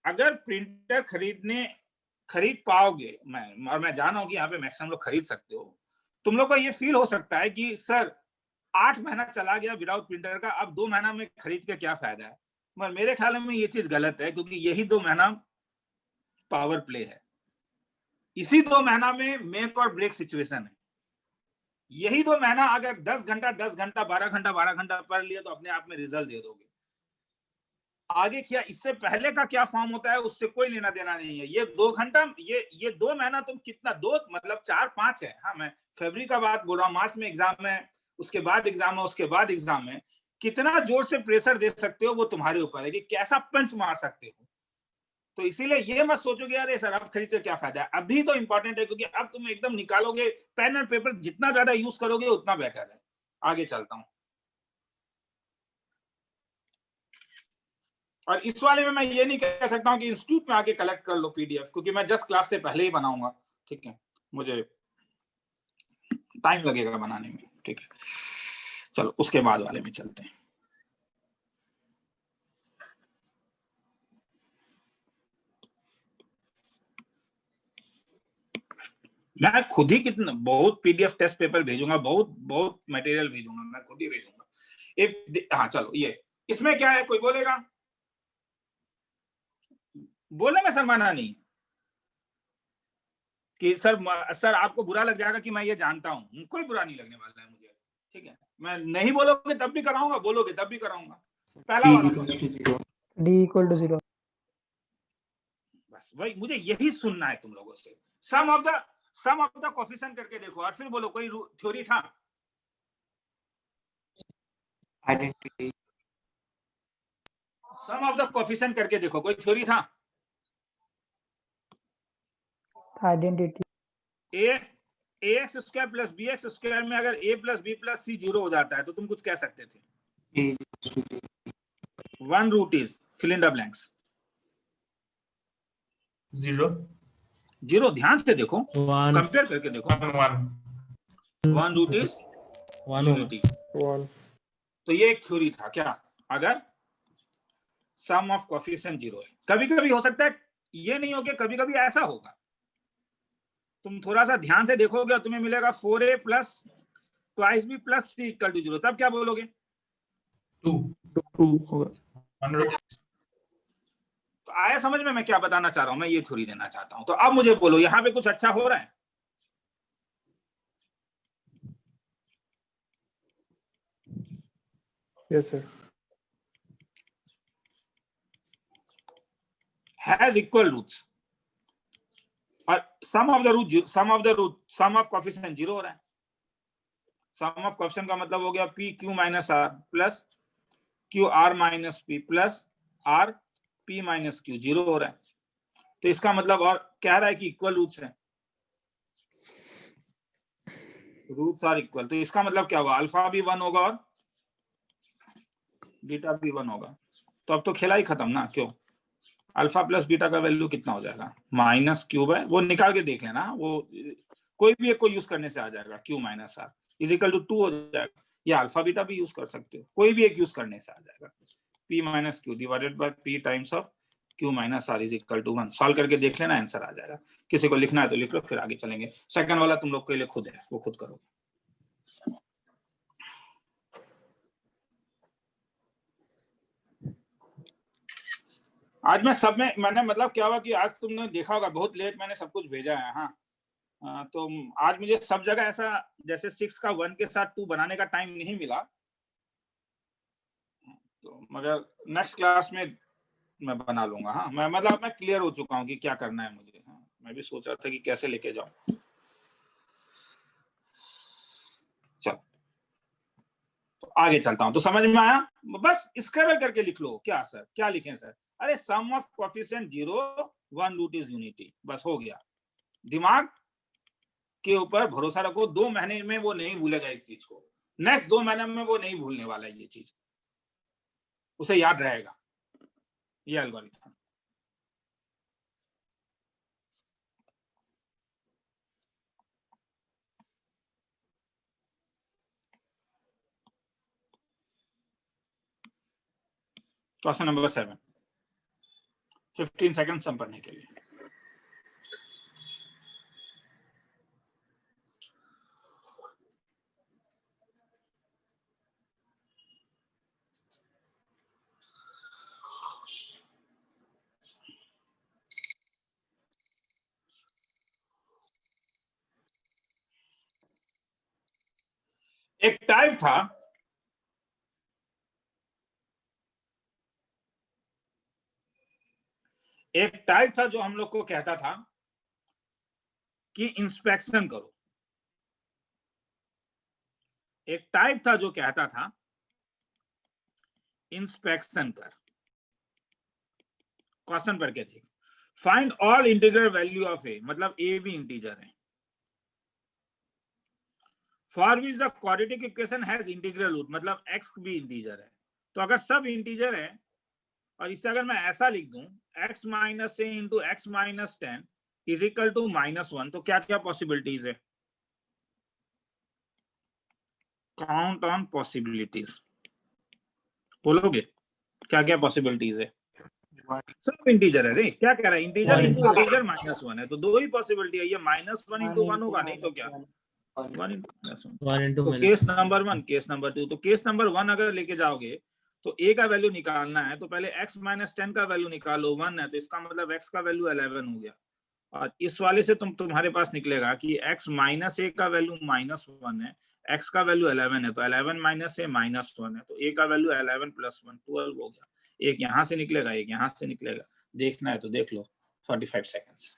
[SPEAKER 1] अगर प्रिंटर खरीद पाओगे, मैं जान रहा हूं कि यहाँ पे मैक्सिमम लोग खरीद सकते हो, तुम लोग को ये फील हो सकता है कि सर 8 महीना चला गया विदाउट प्रिंटर का, अब 2 महीना में खरीद के क्या फायदा है। मगर मेरे ख्याल में ये चीज गलत है, क्योंकि यही 2 महीना पावर प्ले है, इसी 2 महीना में मेक और ब्रेक सिचुएशन है। यही 2 महीना अगर 10 घंटा 12 घंटा पढ़ लिया तो अपने आप में रिजल्ट दे दोगे। आगे किया इससे पहले का क्या फॉर्म होता है उससे कोई लेना देना नहीं है। ये 2 घंटा, ये 2 महीना तुम कितना, 2 मतलब 4-5 है। हाँ, मैं फरवरी का बात बोल रहा हूँ, मार्च में एग्जाम है, उसके बाद एग्जाम है, उसके बाद एग्जाम है। कितना जोर से प्रेशर दे सकते हो वो तुम्हारे ऊपर है कि कैसा पंच मार सकते हो। तो इसीलिए ये मत सोचोगे यार सर अब खरीद के क्या फायदा है, अभी तो इंपॉर्टेंट है, क्योंकि अब तुम एकदम निकालोगे, पेन एंड पेपर जितना ज्यादा यूज करोगे उतना बेटर है। आगे चलता हूं, और इस वाले में मैं ये नहीं कह सकता हूं कि इंस्टीट्यूट में आके कलेक्ट कर लो पीडीएफ, क्योंकि मैं जस्ट क्लास से पहले ही बनाऊंगा, ठीक है, मुझे टाइम लगेगा बनाने में, ठीक है। चलो उसके बाद वाले में चलते हैं। मैं खुद ही कितना बहुत पीडीएफ टेस्ट पेपर भेजूंगा, बहुत मटेरियल भेजूंगा, मैं खुद ही भेजूंगा। हाँ चलो, ये इसमें क्या है, कोई बोलेगा? बोलने में शर्माना नहीं कि सर आपको बुरा लग जाएगा कि मैं ये जानता हूं, कोई बुरा नहीं लगने वाला है मुझे, ठीक है। मैं नहीं बोलोगे तब भी कराऊंगा, बोलोगे तब भी कराऊंगा। पहला वाला
[SPEAKER 4] D equal to 0.
[SPEAKER 1] बस वही मुझे यही सुनना है तुम लोगों से। सम ऑफ द कोफिशिएंट करके देखो और फिर बोलो कोई थ्योरी था।
[SPEAKER 5] Identity.
[SPEAKER 1] Sum of the coefficient करके देखो, कोई थ्योरी था?
[SPEAKER 4] Identity.
[SPEAKER 1] ax square plus bx square में अगर a plus b plus c 0 हो जाता है तो तुम कुछ कह सकते थे। One root is fill in the blanks. 0 ध्यान से देखो, कंपेयर करके देखो। 1 रूट इज 1। तो ये एक थ्योरी था क्या, अगर सम ऑफ कोफिशिएंट 0 है। कभी कभी हो सकता है ये नहीं हो, कभी कभी ऐसा होगा। तुम थोड़ा सा ध्यान से देखोगे और तुम्हें मिलेगा 4a plus twice b plus c equal to 0, तब क्या बोलोगे?
[SPEAKER 3] 2 होगा।
[SPEAKER 1] तो आया समझ में मैं क्या बताना चाह रहा हूं? मैं ये थ्योरी देना चाहता हूं। तो अब मुझे बोलो यहां पे कुछ अच्छा हो रहा है?
[SPEAKER 3] Yes sir.
[SPEAKER 1] Has equal roots और सम ऑफ कोफिशिएंट 0 हो रहा है। सम ऑफ कोफिशिएंट का मतलब हो गया p q minus r plus q r minus p plus r p minus q 0 हो रहा है। तो इसका मतलब और कह रहा है कि इक्वल रूट्स हैं, रूट्स आर इक्वल। तो इसका मतलब क्या हुआ, अल्फा भी 1 होगा और बीटा भी 1 होगा। तो अब तो खेला ही खत्म ना, क्यों? अल्फा प्लस बीटा का वैल्यू कितना हो जाएगा? माइनस क्यूब है, वो निकाल के देख लेना, वो कोई भी एक को यूज करने से आ जाएगा, q minus r is equal to 2 हो जाएगा, या अल्फा बीटा भी यूज कर सकते हो, कोई भी एक यूज करने से आ जाएगा। P minus q divided by p times of q minus r is equal to 1। Solve करके देख लेना, आंसर आ जाएगा। किसी को लिखना है तो लिख लो, फिर आगे चलेंगे। सेकंड वाला तुम लोग के लिए खुद है, वो खुद करो। आज मैं सब में मैंने मतलब क्या हुआ कि आज तुमने देखा होगा बहुत लेट मैंने सब कुछ भेजा है। हाँ, तो आज मुझे सब जगह ऐसा जैसे 6 का 1 के साथ 2 बनाने का टाइम नहीं मिला, तो मगर नेक्स्ट क्लास में मैं बना लूंगा। हाँ, मैं मतलब मैं क्लियर हो चुका हूँ कि क्या करना है मुझे। हाँ, मैं भी सोच रहा था कि कैसे लेके जाऊं। चल तो आगे चलता हूं। तो समझ में आया? बस स्क्रैबल करके लिख लो। क्या सर, क्या लिखें सर? अरे sum of coefficient 0 1 root is unity, बस हो गया। दिमाग के ऊपर भरोसा रखो, 2 महीने में वो नहीं भूलेगा इस चीज को, नेक्स्ट 2 महीने में वो नहीं भूलने वाला है ये चीज, उसे याद रहेगा ये एल्गोरिथम। क्वेश्चन नंबर 7, 15 सेकंड सम पढ़ने के लिए। एक टाइप था जो हम लोग को कहता था कि इंस्पेक्शन करो। एक टाइप था जो कहता था इंस्पेक्शन कर। क्वेश्चन पढ़ के देख। Find all integral value of A, मतलब ए भी इंटीजर है, for which the quadratic equation has integral root, मतलब एक्स भी इंटीजर है। तो अगर सब इंटीजर है और इसे अगर मैं ऐसा लिख दूं x minus a into x minus 10 is equal to -1, तो क्या क्या पॉसिबिलिटीज है? काउंट ऑन पॉसिबिलिटीज, बोलोगे क्या क्या पॉसिबिलिटीज है? सब इंटीजर है रे, क्या कह रहा है? इंटीजर इंटू इंटीजर -1 है, तो 2 ही पॉसिबिलिटी है। ये -1 इंटू 1 होगा, नहीं तो क्या 1 इंटू। तो केस नंबर 1, केस नंबर 2। तो केस नंबर 1 अगर लेके जाओगे तो a का वैल्यू निकालना है, तो पहले x माइनस 10 का वैल्यू निकालो, 1 है, तो इसका मतलब x का वैल्यू 11 हो गया। और इस वाले से तुम्हारे पास निकलेगा कि x माइनस a का वैल्यू -1 है, x का वैल्यू 11 है, तो 11 माइनस a -1 है, तो a का वैल्यू 11 + 1 12 हो गया। एक यहाँ से निकलेगा, एक यहाँ से निकलेगा। देखना है तो देख लो। 45 सेकेंड्स।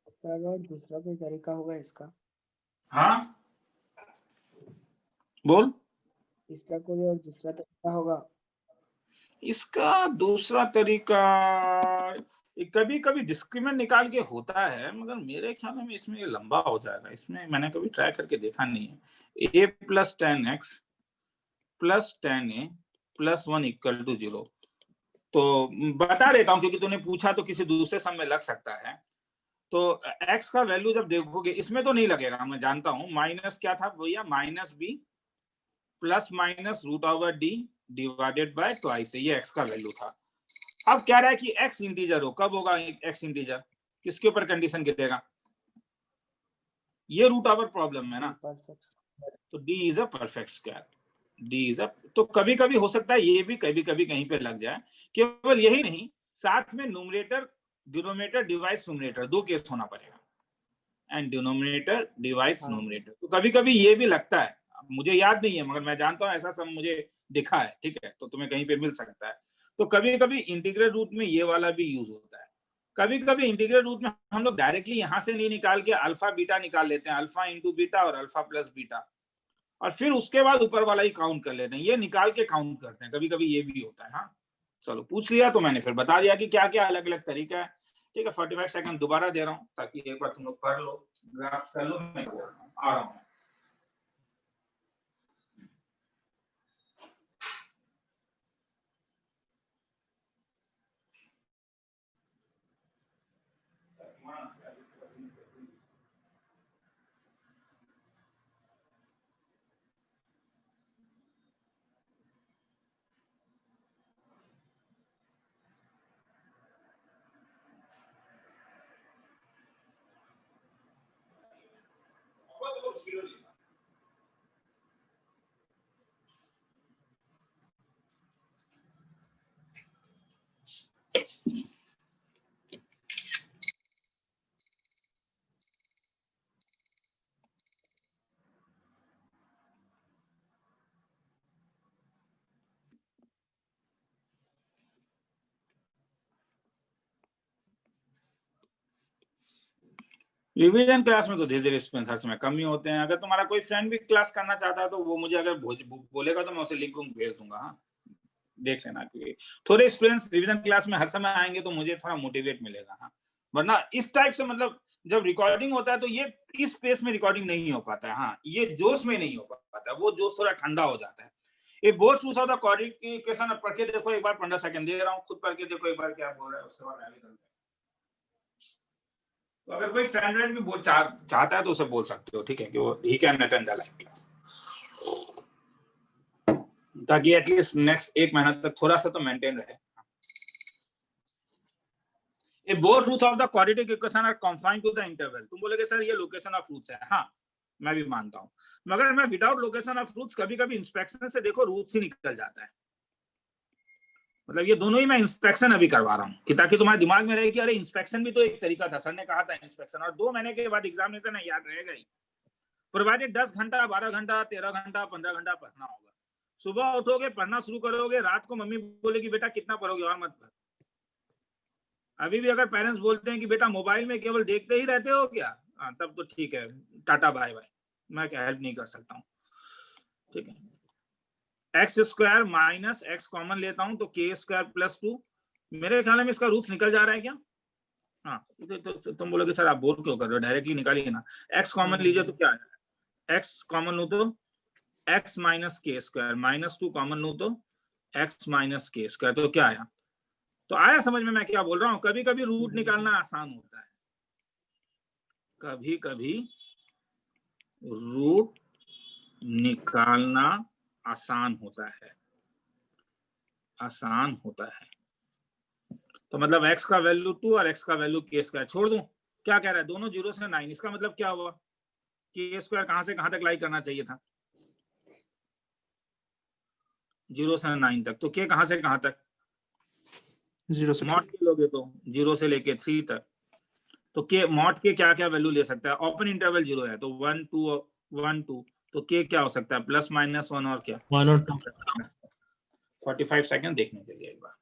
[SPEAKER 6] सर और दूसरा कोई तरीका होगा इसका?
[SPEAKER 1] हाँ बोल।
[SPEAKER 6] इसका कोई और दूसरा तरीका होगा?
[SPEAKER 1] इसका दूसरा तरीका कभी कभी डिस्क्रिमिनेंट निकाल के होता है, मगर मेरे ख्याल में इसमें ये लंबा हो जाएगा। इसमें मैंने कभी ट्राई करके देखा नहीं है। a + 10x + 10a + 1 = 0। तो बता देता हूं क्योंकि तूने पूछा, तो किसी दूसरे सम में लग सकता है। तो x का वैल्यू जब देखोगे, इसमें तो नहीं लगेगा, मैं जानता हूं। माइनस क्या था भैया? -b ± √d divided by twice, ये x का वैल्यू था। अब क्या रहा है कि x इंटीजर हो, कब होगा x इंटीजर? किसके ऊपर कंडीशन गिरेगा? ये रूट ओवर प्रॉब्लम है ना, तो d is a perfect square. d is a, तो कभी कभी हो सकता है ये भी कभी कभी कहीं पे लग जाए। केवल यही नहीं, साथ में numerator denominator divides numerator, 2 case होना पड़ेगा, एंड डिनोमिनेटर डिवाइड्स न्यूमरेटर। तो कभी कभी ये भी लगता है, मुझे याद नहीं है मगर मैं जानता हूं ऐसा सब मुझे दिखा है, ठीक है? तो तुम्हें कहीं पे मिल सकता है। तो कभी कभी इंटीग्रल रूट में ये वाला भी यूज होता है। कभी कभी इंटीग्रल रूट में हम लोग डायरेक्टली यहां से नहीं निकाल के अल्फा बीटा निकाल लेते हैं, अल्फा इंटू बीटा और अल्फा प्लस बीटा, और फिर उसके बाद ऊपर वाला ही काउंट कर लेते हैं। ये निकाल के काउंट करते हैं, कभी कभी ये भी होता है। हाँ चलो, पूछ लिया तो मैंने फिर बता दिया कि क्या क्या अलग अलग तरीका है। ठीक है, 45 सेकंड दोबारा दे रहा हूँ ताकि एक बार तुम लोग पढ़ लो, ग्राफ कर लो। मैं आ रहा हूँ। रिवीजन क्लास में तो धीरे धीरे स्टूडेंट्स हर समय कम ही होते हैं। अगर तुम्हारा कोई फ्रेंड भी क्लास करना चाहता है तो वो मुझे अगर बोलेगा तो मैं उसे लिंक भेज दूंगा। हाँ, देख लेना, क्योंकि थोड़े स्टूडेंट्स रिवीजन क्लास में हर समय आएंगे तो मुझे थोड़ा मोटिवेट मिलेगा। हाँ, वरना इस टाइप से मतलब जब रिकॉर्डिंग होता है तो ये इस पेस में रिकॉर्डिंग नहीं हो पाता है। हाँ, ये जोश में नहीं हो पाता है, वो जोश थोड़ा ठंडा हो जाता है। ये बहुत चूसा होता क्वेश्चन पढ़ के देखो एक बार, 15 सेकंड दे रहा हूँ, खुद पढ़ के देखो एक बार क्या बोल रहा है, उसके बाद आगे चलते हैं। तो अगर कोई फ्रेंड भी चाहता है तो उसे बोल सकते हो, ठीक है, कि वो he can attend the live class, ताकि एटलीस्ट नेक्स्ट 1 महीना तक थोड़ा सा तो मेंटेन रहे। A both roots of the quadratic equation are confined to the interval। तुम बोलोगे सर ये लोकेशन ऑफ रूट्स है। हाँ, मैं भी मानता हूँ, मगर मैं विदाउट लोकेशन ऑफ रूट्स कभी कभी इंस्पेक्शन से देखो रूट्स ही निकल जाता है। मतलब ये दोनों ही मैं इंस्पेक्शन अभी करवा रहा हूँ कि ताकि तुम्हारे दिमाग में रहे कि अरे इंस्पेक्शन भी तो एक तरीका था, सर ने कहा था इंस्पेक्शन, और 2 महीने के बाद एग्जामिनेशन है, याद रहेगा ही। प्रोवाइडेड 10 घंटा 12 घंटा 13 घंटा 15 घंटा पढ़ना होगा। सुबह उठोगे पढ़ना शुरू करोगे, रात को मम्मी बोलेगी बेटा कितना पढ़ोगे और मत पढ़। अभी भी अगर पेरेंट्स बोलते हैं कि बेटा मोबाइल में केवल देखते ही रहते हो क्या, तब तो ठीक है, टाटा बाय बाय, मैं क्या हेल्प नहीं कर सकता हूँ, ठीक है। X square minus x common लेता हूं तो के स्क्वायर प्लस 2, मेरे ख्याल में इसका रूट्स निकल जा रहा है क्या? हाँ, तो तुम बोलोगे सर आप बोल क्यों कर रहे हो, डायरेक्टली निकालिए ना। एक्स कॉमन लीजिए तो क्या आएगा, एक्स कॉमन लो तो एक्स माइनस के स्क्वायर, -2 कॉमन लो तो एक्स माइनस के स्क्वायर, तो क्या आया? तो आया समझ में मैं क्या बोल रहा हूँ? कभी कभी रूट निकालना आसान होता है, कभी कभी रूट निकालना आसान होता है, आसान होता है। तो मतलब x का वैल्यू 2 और x का वैल्यू के स्क्वायर छोड़ दूं, क्या कह रहा है, दोनों 0 से 9, इसका मतलब क्या हुआ कि के स्क्वायर कहां से कहां तक लाई करना चाहिए था, 0 से 9 तक। तो के कहां से कहां तक,
[SPEAKER 3] 0 से
[SPEAKER 1] मॉड के लोगे तो 0 से लेके 3 तक। तो के मॉड के क्या क्या वैल्यू ले सकता है, ओपन इंटरवल 0 है तो 1 2 1 2, तो के क्या हो सकता है, +-1 और क्या
[SPEAKER 3] 1 और 2।
[SPEAKER 1] 45 सेकंड देखने के लिए एक बार।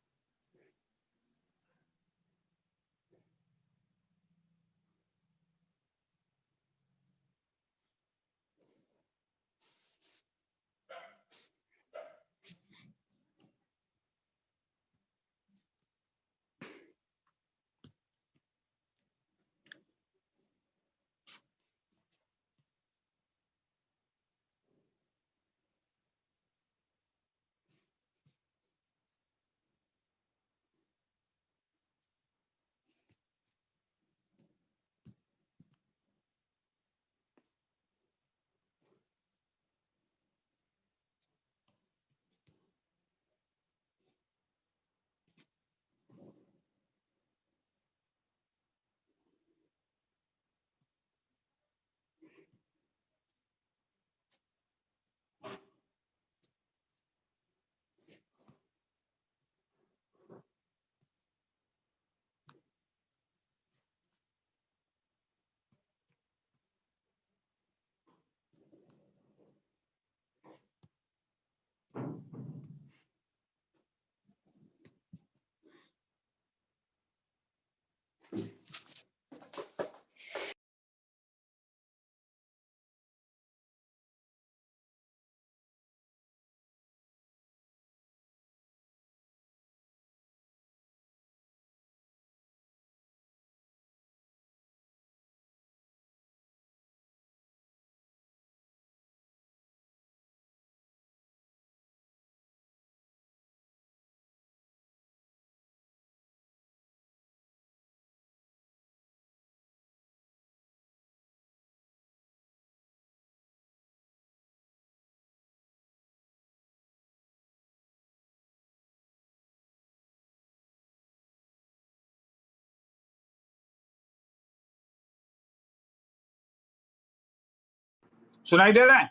[SPEAKER 1] सुनाई दे रहा है?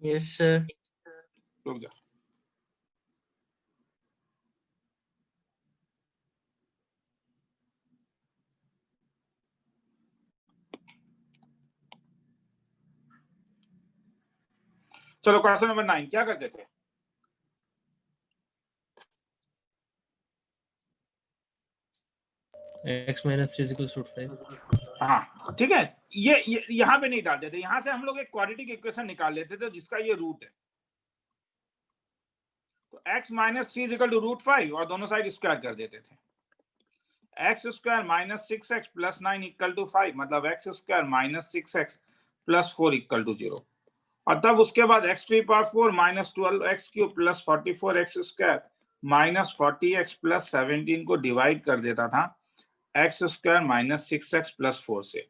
[SPEAKER 2] Yes, sir.
[SPEAKER 1] रुक जा। चलो क्वेश्चन नंबर 9 क्या करते थे,
[SPEAKER 2] x minus 3 is equals to 5.
[SPEAKER 1] हाँ ठीक है, ये यहाँ पे नहीं डालते थे, यहाँ से हम लोग एक क्वाड्रेटिक इक्वेशन निकाल लेते थे जिसका ये रूट है। तो x minus 3 is equal to root 5 और दोनों साइड स्क्वायर कर देते थे। X square minus 6x plus 9 equal to 5, मतलब x square minus 6x plus 4 equal to 0। और तब उसके बाद x to power 4 minus 12x cube plus 44x square minus 40x plus 17 को डिवाइड कर देता था x square minus 6x plus 4 से।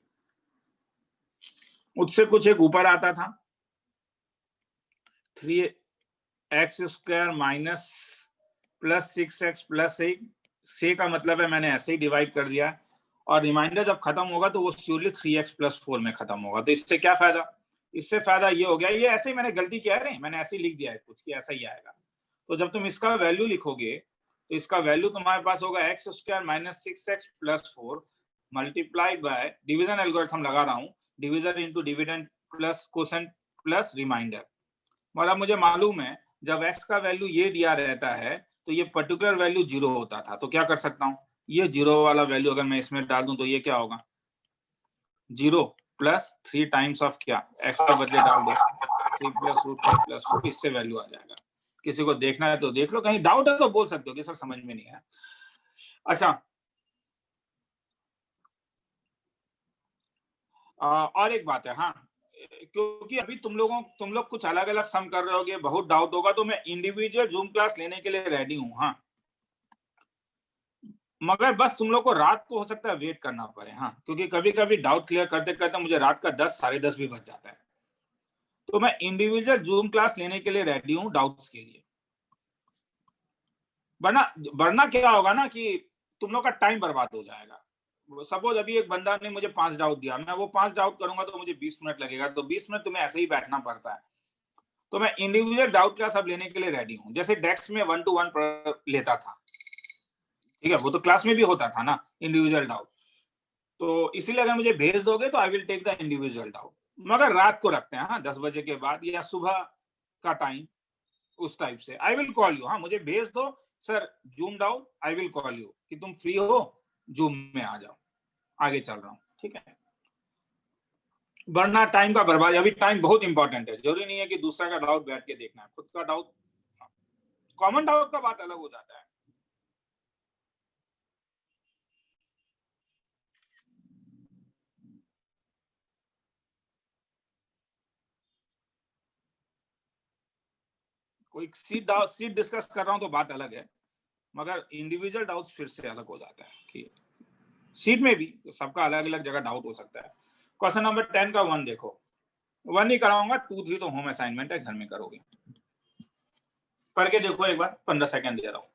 [SPEAKER 1] उससे कुछ एक ऊपर आता था 3x square minus plus 6x plus 8 से का मतलब है मैंने ऐसे ही डिवाइड कर दिया और रिमाइंडर जब खत्म होगा तो वो श्योरली 3x प्लस 4 में खत्म होगा। तो इससे क्या फायदा, इससे फायदा ये हो गया, ये ऐसे ही मैंने गलती किया है, मैंने ऐसे ही लिख दिया है कुछ कि ऐसा ही आएगा। तो जब तुम इसका वैल्यू लिखोगे तो इसका वैल्यू तुम्हारे पास होगा x square minus 6x plus 4 multiplied by division algorithm लगा रहा हूँ, division into dividend plus quotient plus remainder. मतलब मुझे मालूम है जब x का वैल्यू ये दिया रहता है तो ये पर्टिकुलर वैल्यू 0 होता था। तो क्या कर सकता हूँ, ये 0 वाला वैल्यू अगर मैं इसमें डाल दूं तो ये क्या होगा 0 प्लस 3 टाइम्स ऑफ क्या x का बदले डाल दो 3 प्लस रूट 5 प्लस 4, इससे वैल्यू आ जाएगा। किसी को देखना है तो देख लो, कहीं डाउट है तो बोल सकते हो कि सर समझ में नहीं है। अच्छा और एक बात है, हाँ क्योंकि अभी तुम लोग कुछ अलग अलग सम कर रहे होगे, बहुत डाउट होगा, तो मैं इंडिविजुअल जूम क्लास लेने के लिए रेडी हूँ। हाँ मगर बस तुम लोग को रात को हो सकता है वेट करना पड़े। हाँ क्योंकि कभी कभी डाउट क्लियर करते करते मुझे रात का 10 साढ़े 10 भी बज जाता है। तो मैं इंडिविजुअल जूम क्लास लेने के लिए रेडी हूँ डाउट्स के लिए। वरना क्या होगा ना कि तुम लोग का टाइम बर्बाद हो जाएगा। सपोज अभी एक बंदा ने मुझे 5 डाउट दिया, मैं वो 5 डाउट करूंगा तो मुझे 20 मिनट लगेगा, तो 20 मिनट तुम्हें ऐसे ही बैठना पड़ता है। तो मैं इंडिविजुअल डाउट क्लास अब लेने के लिए रेडी हूँ, जैसे डेस्क में 1 to 1 लेता था, ठीक है, वो तो क्लास में भी होता था ना इंडिविजुअल डाउट। तो इसीलिए अगर मुझे भेज दोगे तो I will take the individual doubt, मगर रात को रखते हैं। हाँ 10 बजे के बाद या सुबह का टाइम उस टाइप से आई विल कॉल यू। हाँ मुझे भेज दो sir zoom doubt, I will call you कि तुम फ्री हो जूम में आ जाओ, आगे चल रहा हूँ, ठीक है। वरना टाइम का बर्बाद, अभी टाइम बहुत इंपॉर्टेंट है, जरूरी नहीं है कि दूसरा का डाउट बैठ के देखना है, खुद का डाउट, कॉमन डाउट का बात अलग हो जाता है। कोई सीट डिस्कस कर रहा हूं तो बात अलग है, मगर इंडिविजुअल डाउट फिर से अलग हो जाता है कि सीट में भी सबका अलग अलग जगह डाउट हो सकता है। क्वेश्चन नंबर 10 का 1 देखो, 1 नहीं कराऊंगा, 2 3 तो होम असाइनमेंट है, घर में करोगे, पढ़ के देखो एक बार, 15 सेकंड दे रहा हूं।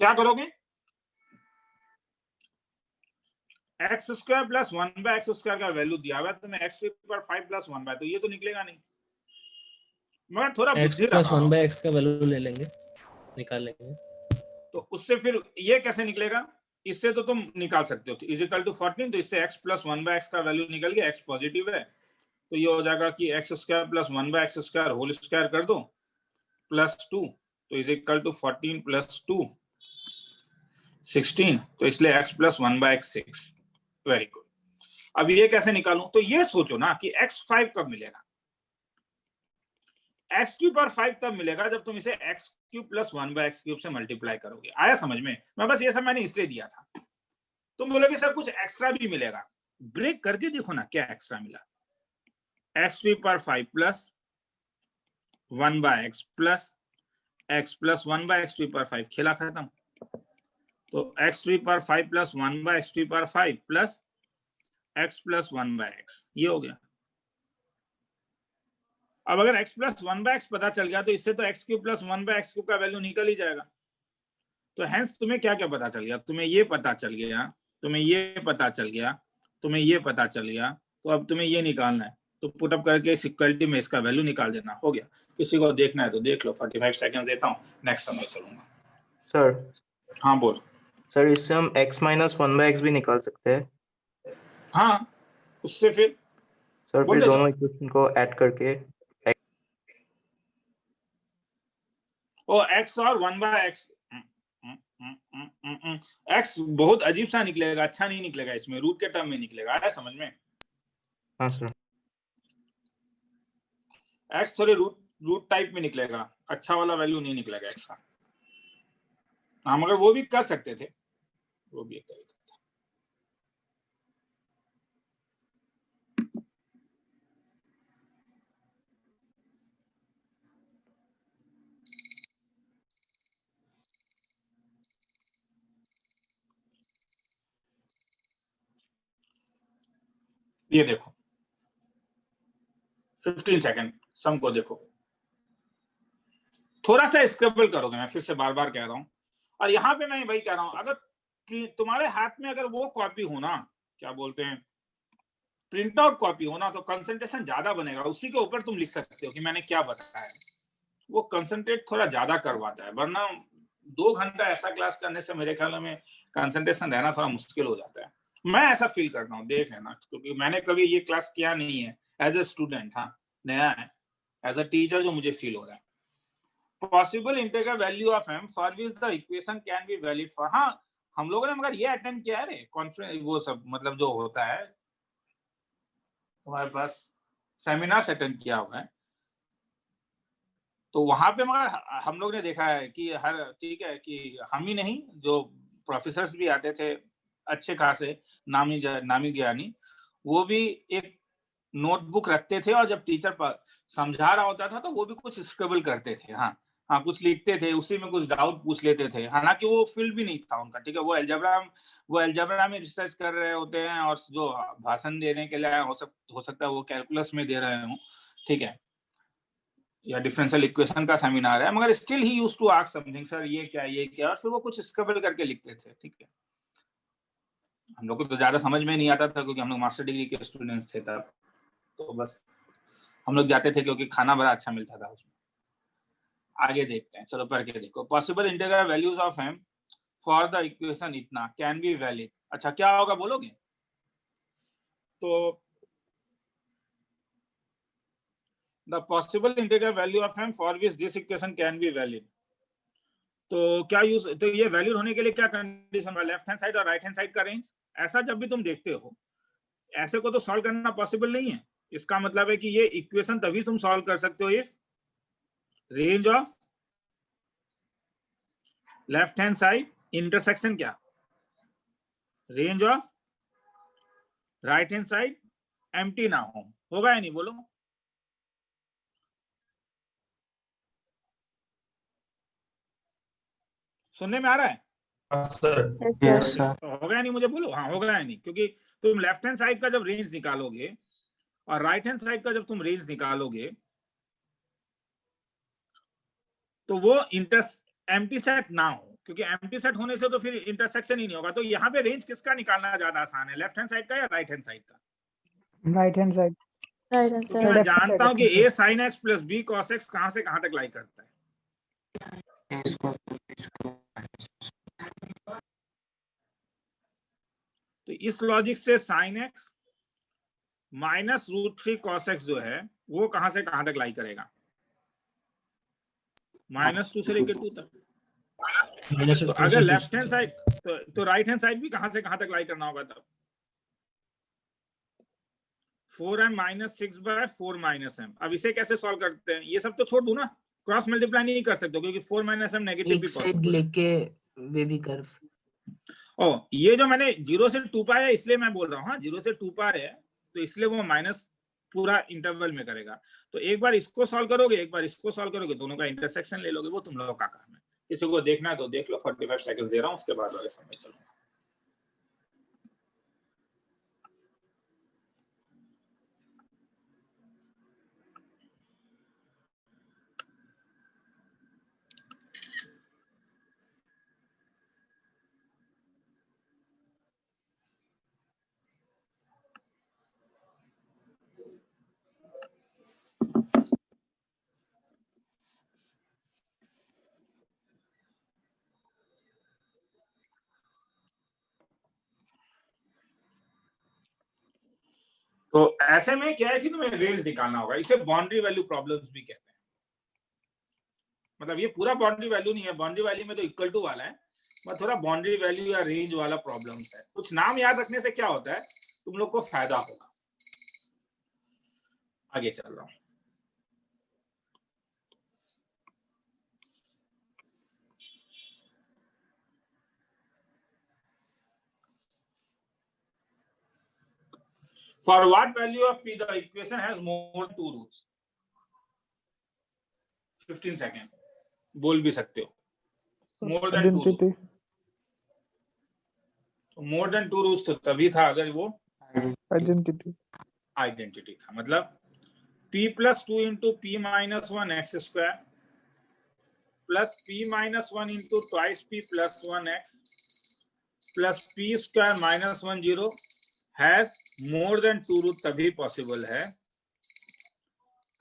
[SPEAKER 1] क्या करोगे, x square plus 1 by x square का वैल्यू दिया हुआ है, तो मैं x to power 5 plus 1 by, तो ये तो निकलेगा नहीं, मगर थोड़ा
[SPEAKER 2] x
[SPEAKER 1] बुद्धि
[SPEAKER 2] प्लस
[SPEAKER 1] लगाओ।
[SPEAKER 2] 1 बाय x का वैल्यू ले लेंगे, निकाल लेंगे।
[SPEAKER 1] तो उससे फिर ये कैसे निकलेगा, इससे तो तुम निकाल सकते हो इज इक्वल टू 14, तो इससे x प्लस 1 बाय x का वैल्यू निकल गया, x पॉजिटिव है, तो ये हो जाएगा कि x square plus 1 by x square whole square कर दो प्लस 2, तो इज इक्वल टू 14 प्लस 2 16, तो इसलिए x plus 1 by x 6। Very good. अब ये कैसे निकालूं, तो ये सोचो ना कि x5 कब मिलेगा, x क्यूब पर 5 तब मिलेगा जब तुम इसे x cube plus 1 by x cube से मल्टीप्लाई करोगे। आया समझ में, मैं बस ये सब मैंने इसलिए दिया था। तुम बोलोगे सर कुछ एक्स्ट्रा भी मिलेगा, ब्रेक करके देखो ना क्या एक्स्ट्रा मिला। X to power 5 plus 1 by x plus x plus 1 by x to power 5, खेला खत्म। तो x to power 5 plus 1 by x to power 5 plus x plus 1 by x, ये हो गया। अब अगर x प्लस 1 बाय एक्स पता चल गया तो इससे तो x cube plus 1 by x cube का वैल्यू निकल ही जाएगा। तो हेंस तुम्हें क्या क्या पता चल गया, तुम्हें ये पता चल गया, तुम्हें ये पता चल गया, तुम्हें ये पता चल गया, तो अब तुम्हें ये निकालना है। तो पुट अप करके इस इक्वलिटी में इसका वैल्यू निकाल देना, हो गया। किसी को देखना है तो देख लो, 45 सेकंड देता हूँ, नेक्स्ट समय चलूंगा।
[SPEAKER 3] सर
[SPEAKER 1] हाँ बोल।
[SPEAKER 3] सर इससे हम x माइनस 1 बाय एक्स भी निकाल सकते हैं।
[SPEAKER 1] हाँ उससे फिर
[SPEAKER 3] सर
[SPEAKER 1] बोल
[SPEAKER 3] फिर
[SPEAKER 1] दे
[SPEAKER 3] दोनों इक्वेशन को ऐड करके
[SPEAKER 1] ओ x और 1 बाय एक्स, x बहुत अजीब सा निकलेगा, अच्छा नहीं निकलेगा, इसमें रूट के टर्म में निकलेगा, आया समझ में?
[SPEAKER 3] हाँ सर
[SPEAKER 1] x थोड़े रूट टाइप में निकलेगा, अच्छा वाला वैल्यू नहीं निकलेगा x का। हाँ मगर वो भी कर सकते थे, वो भी एक तरीका था। ये देखो 15 सेकंड सम को देखो, थोड़ा सा स्क्रैबल करोगे, मैं फिर से बार बार कह रहा हूं। और यहाँ पे मैं वही कह रहा हूं, अगर तुम्हारे हाथ में अगर वो कॉपी हो ना, क्या बोलते हैं, प्रिंट आउट कॉपी हो ना, तो कंसंट्रेशन ज्यादा बनेगा, उसी के ऊपर तुम लिख सकते हो कि मैंने क्या बताया है। वो कंसंट्रेट थोड़ा ज्यादा करवाता है, वरना 2 घंटा ऐसा क्लास करने से मेरे ख्याल में कंसंट्रेशन रहना थोड़ा मुश्किल हो जाता है। मैं ऐसा फील करता हूँ, देख लेना, क्योंकि मैंने कभी ये क्लास किया नहीं है एज ए स्टूडेंट, हाँ नया है, एज अ टीचर जो मुझे फील हो रहा है। Possible integral value of m for which the equation can be valid for, हाँ हम लोगों ने मगर ये अटेंड किया है रे कॉन्फ्रेंस, वो सब मतलब जो होता है हमारे पास सेमिनार्स अटेंड किया हुआ है, तो वहां पे मगर हम लोग ने देखा है कि हर, ठीक है कि हम ही नहीं, जो प्रोफेसर्स भी आते थे अच्छे खासे नामी ज्ञानी, वो भी एक नोटबुक रखते थे, और जब टीचर समझा रहा होता था तो वो भी कुछ स्क्रिबल करते थे, हाँ कुछ लिखते थे, उसी में कुछ डाउट पूछ लेते थे। हालांकि वो फील्ड भी नहीं था उनका, ठीक है, वो एल्जेब्रा में रिसर्च कर रहे होते हैं, और जो भाषण देने के लिए हो सकता है वो कैलकुलस में दे रहे हो, ठीक है, या डिफरेंशियल इक्वेशन का सेमिनार है, मगर स्टिल ही used to ask something, sir ये क्या, और फिर वो कुछ स्क्रिबल करके लिखते थे, ठीक है। हम लोग को तो ज्यादा समझ में नहीं आता था क्योंकि हम लोग मास्टर डिग्री के स्टूडेंट्स थे तब, तो बस हम लोग जाते थे क्योंकि खाना बड़ा अच्छा मिलता था उसमें। आगे देखते हैं, चलो पढ़ के देखो। Possible integral values of m for the equation इतना कैन बी वैलिड, अच्छा क्या होगा बोलोगे? तो the possible integral value of m for which this equation can be valid, तो क्या यूज, तो ये वैलिड होने के लिए क्या कंडीशन है? लेफ्ट हैंड साइड और राइट हैंड साइड का रेंज। ऐसा जब भी तुम देखते हो, ऐसे को तो सॉल्व करना पॉसिबल नहीं है। इसका मतलब है कि ये इक्वेशन तभी तुम सॉल्व कर सकते हो if range of left hand side intersection क्या, range of right hand side empty ना हो। होगा या नहीं बोलो? सुनने में आ रहा है?
[SPEAKER 5] Yes, sir.
[SPEAKER 1] होगा या नहीं मुझे बोलो, हाँ होगा या नहीं, क्योंकि तुम लेफ्ट हैंड साइड का जब रेंज निकालोगे और राइट हैंड साइड का जब तुम रेंज निकालोगे तो वो एम्प्टी सेट ना हो, क्योंकि एम्प्टी सेट होने से तो फिर इंटरसेक्शन ही नहीं होगा। तो यहाँ पे रेंज किसका निकालना ज्यादा आसान है, लेफ्ट हैंड साइड का या राइट हैंड साइड का?
[SPEAKER 4] Right hand side.
[SPEAKER 1] क्योंकि मैं जानता हूँ कि a sin x plus b cos x कहाँ से कहाँ तक लाई करता है।
[SPEAKER 5] A square plus B square.
[SPEAKER 1] तो इस लॉजिक से sin x minus √3 cos x जो है वो कहां से कहां तक लाई करेगा? -2 से लेकर 2 तक। तो अगर लेफ्ट हैंड साइड तो राइट हैंड साइड भी कहां से कहां तक लाई करना होगा तब? 4m - 6/4 - m। अब इसे कैसे सॉल्व करते हैं? ये सब तो छोड़ दो ना, क्रॉस मल्टीप्लाई नहीं कर सकते क्योंकि 4 - m नेगेटिव भी
[SPEAKER 7] एक साइड
[SPEAKER 1] पॉसिबल है।
[SPEAKER 7] लेके वेवी कर्व।
[SPEAKER 1] ओ ये जो मैंने 0 से 2 पाई है इसलिए मैं बोल रहा हूँ, हाँ 0 से 2 पाई है तो इसलिए वो माइनस पूरा इंटरवल में करेगा। तो एक बार इसको सॉल्व करोगे, एक बार इसको सॉल्व करोगे, दोनों का इंटरसेक्शन ले लोगे, वो तुम लोगों का काम है। किसी को देखना है तो देख लो, 45 सेकंड दे रहा हूँ, उसके बाद वाले समय चलो। तो ऐसे में क्या है कि तुम्हें रेंज निकालना होगा, इसे बाउंड्री वैल्यू प्रॉब्लम्स भी कहते हैं। मतलब ये पूरा बाउंड्री वैल्यू नहीं है, बाउंड्री वैल्यू में तो इक्वल टू वाला है, पर थोड़ा बाउंड्री वैल्यू या रेंज वाला प्रॉब्लम्स है। कुछ नाम याद रखने से क्या होता है, तुम लोग को फायदा होगा। आगे चल रहा हूं। For what value of p the equation has more than 2 roots? 15 second बोल भी सकते हो। More than 2
[SPEAKER 4] Identity.
[SPEAKER 1] रूट्स, तो मोर देन 2 रूट्स तो तभी था अगर वो
[SPEAKER 4] Identity.
[SPEAKER 1] आइडेंटिटी था। मतलब p plus 2 into p minus 1 x square plus p minus 1 into twice p plus 1 x plus p square minus 1 0 has more than 2 root तभी possible है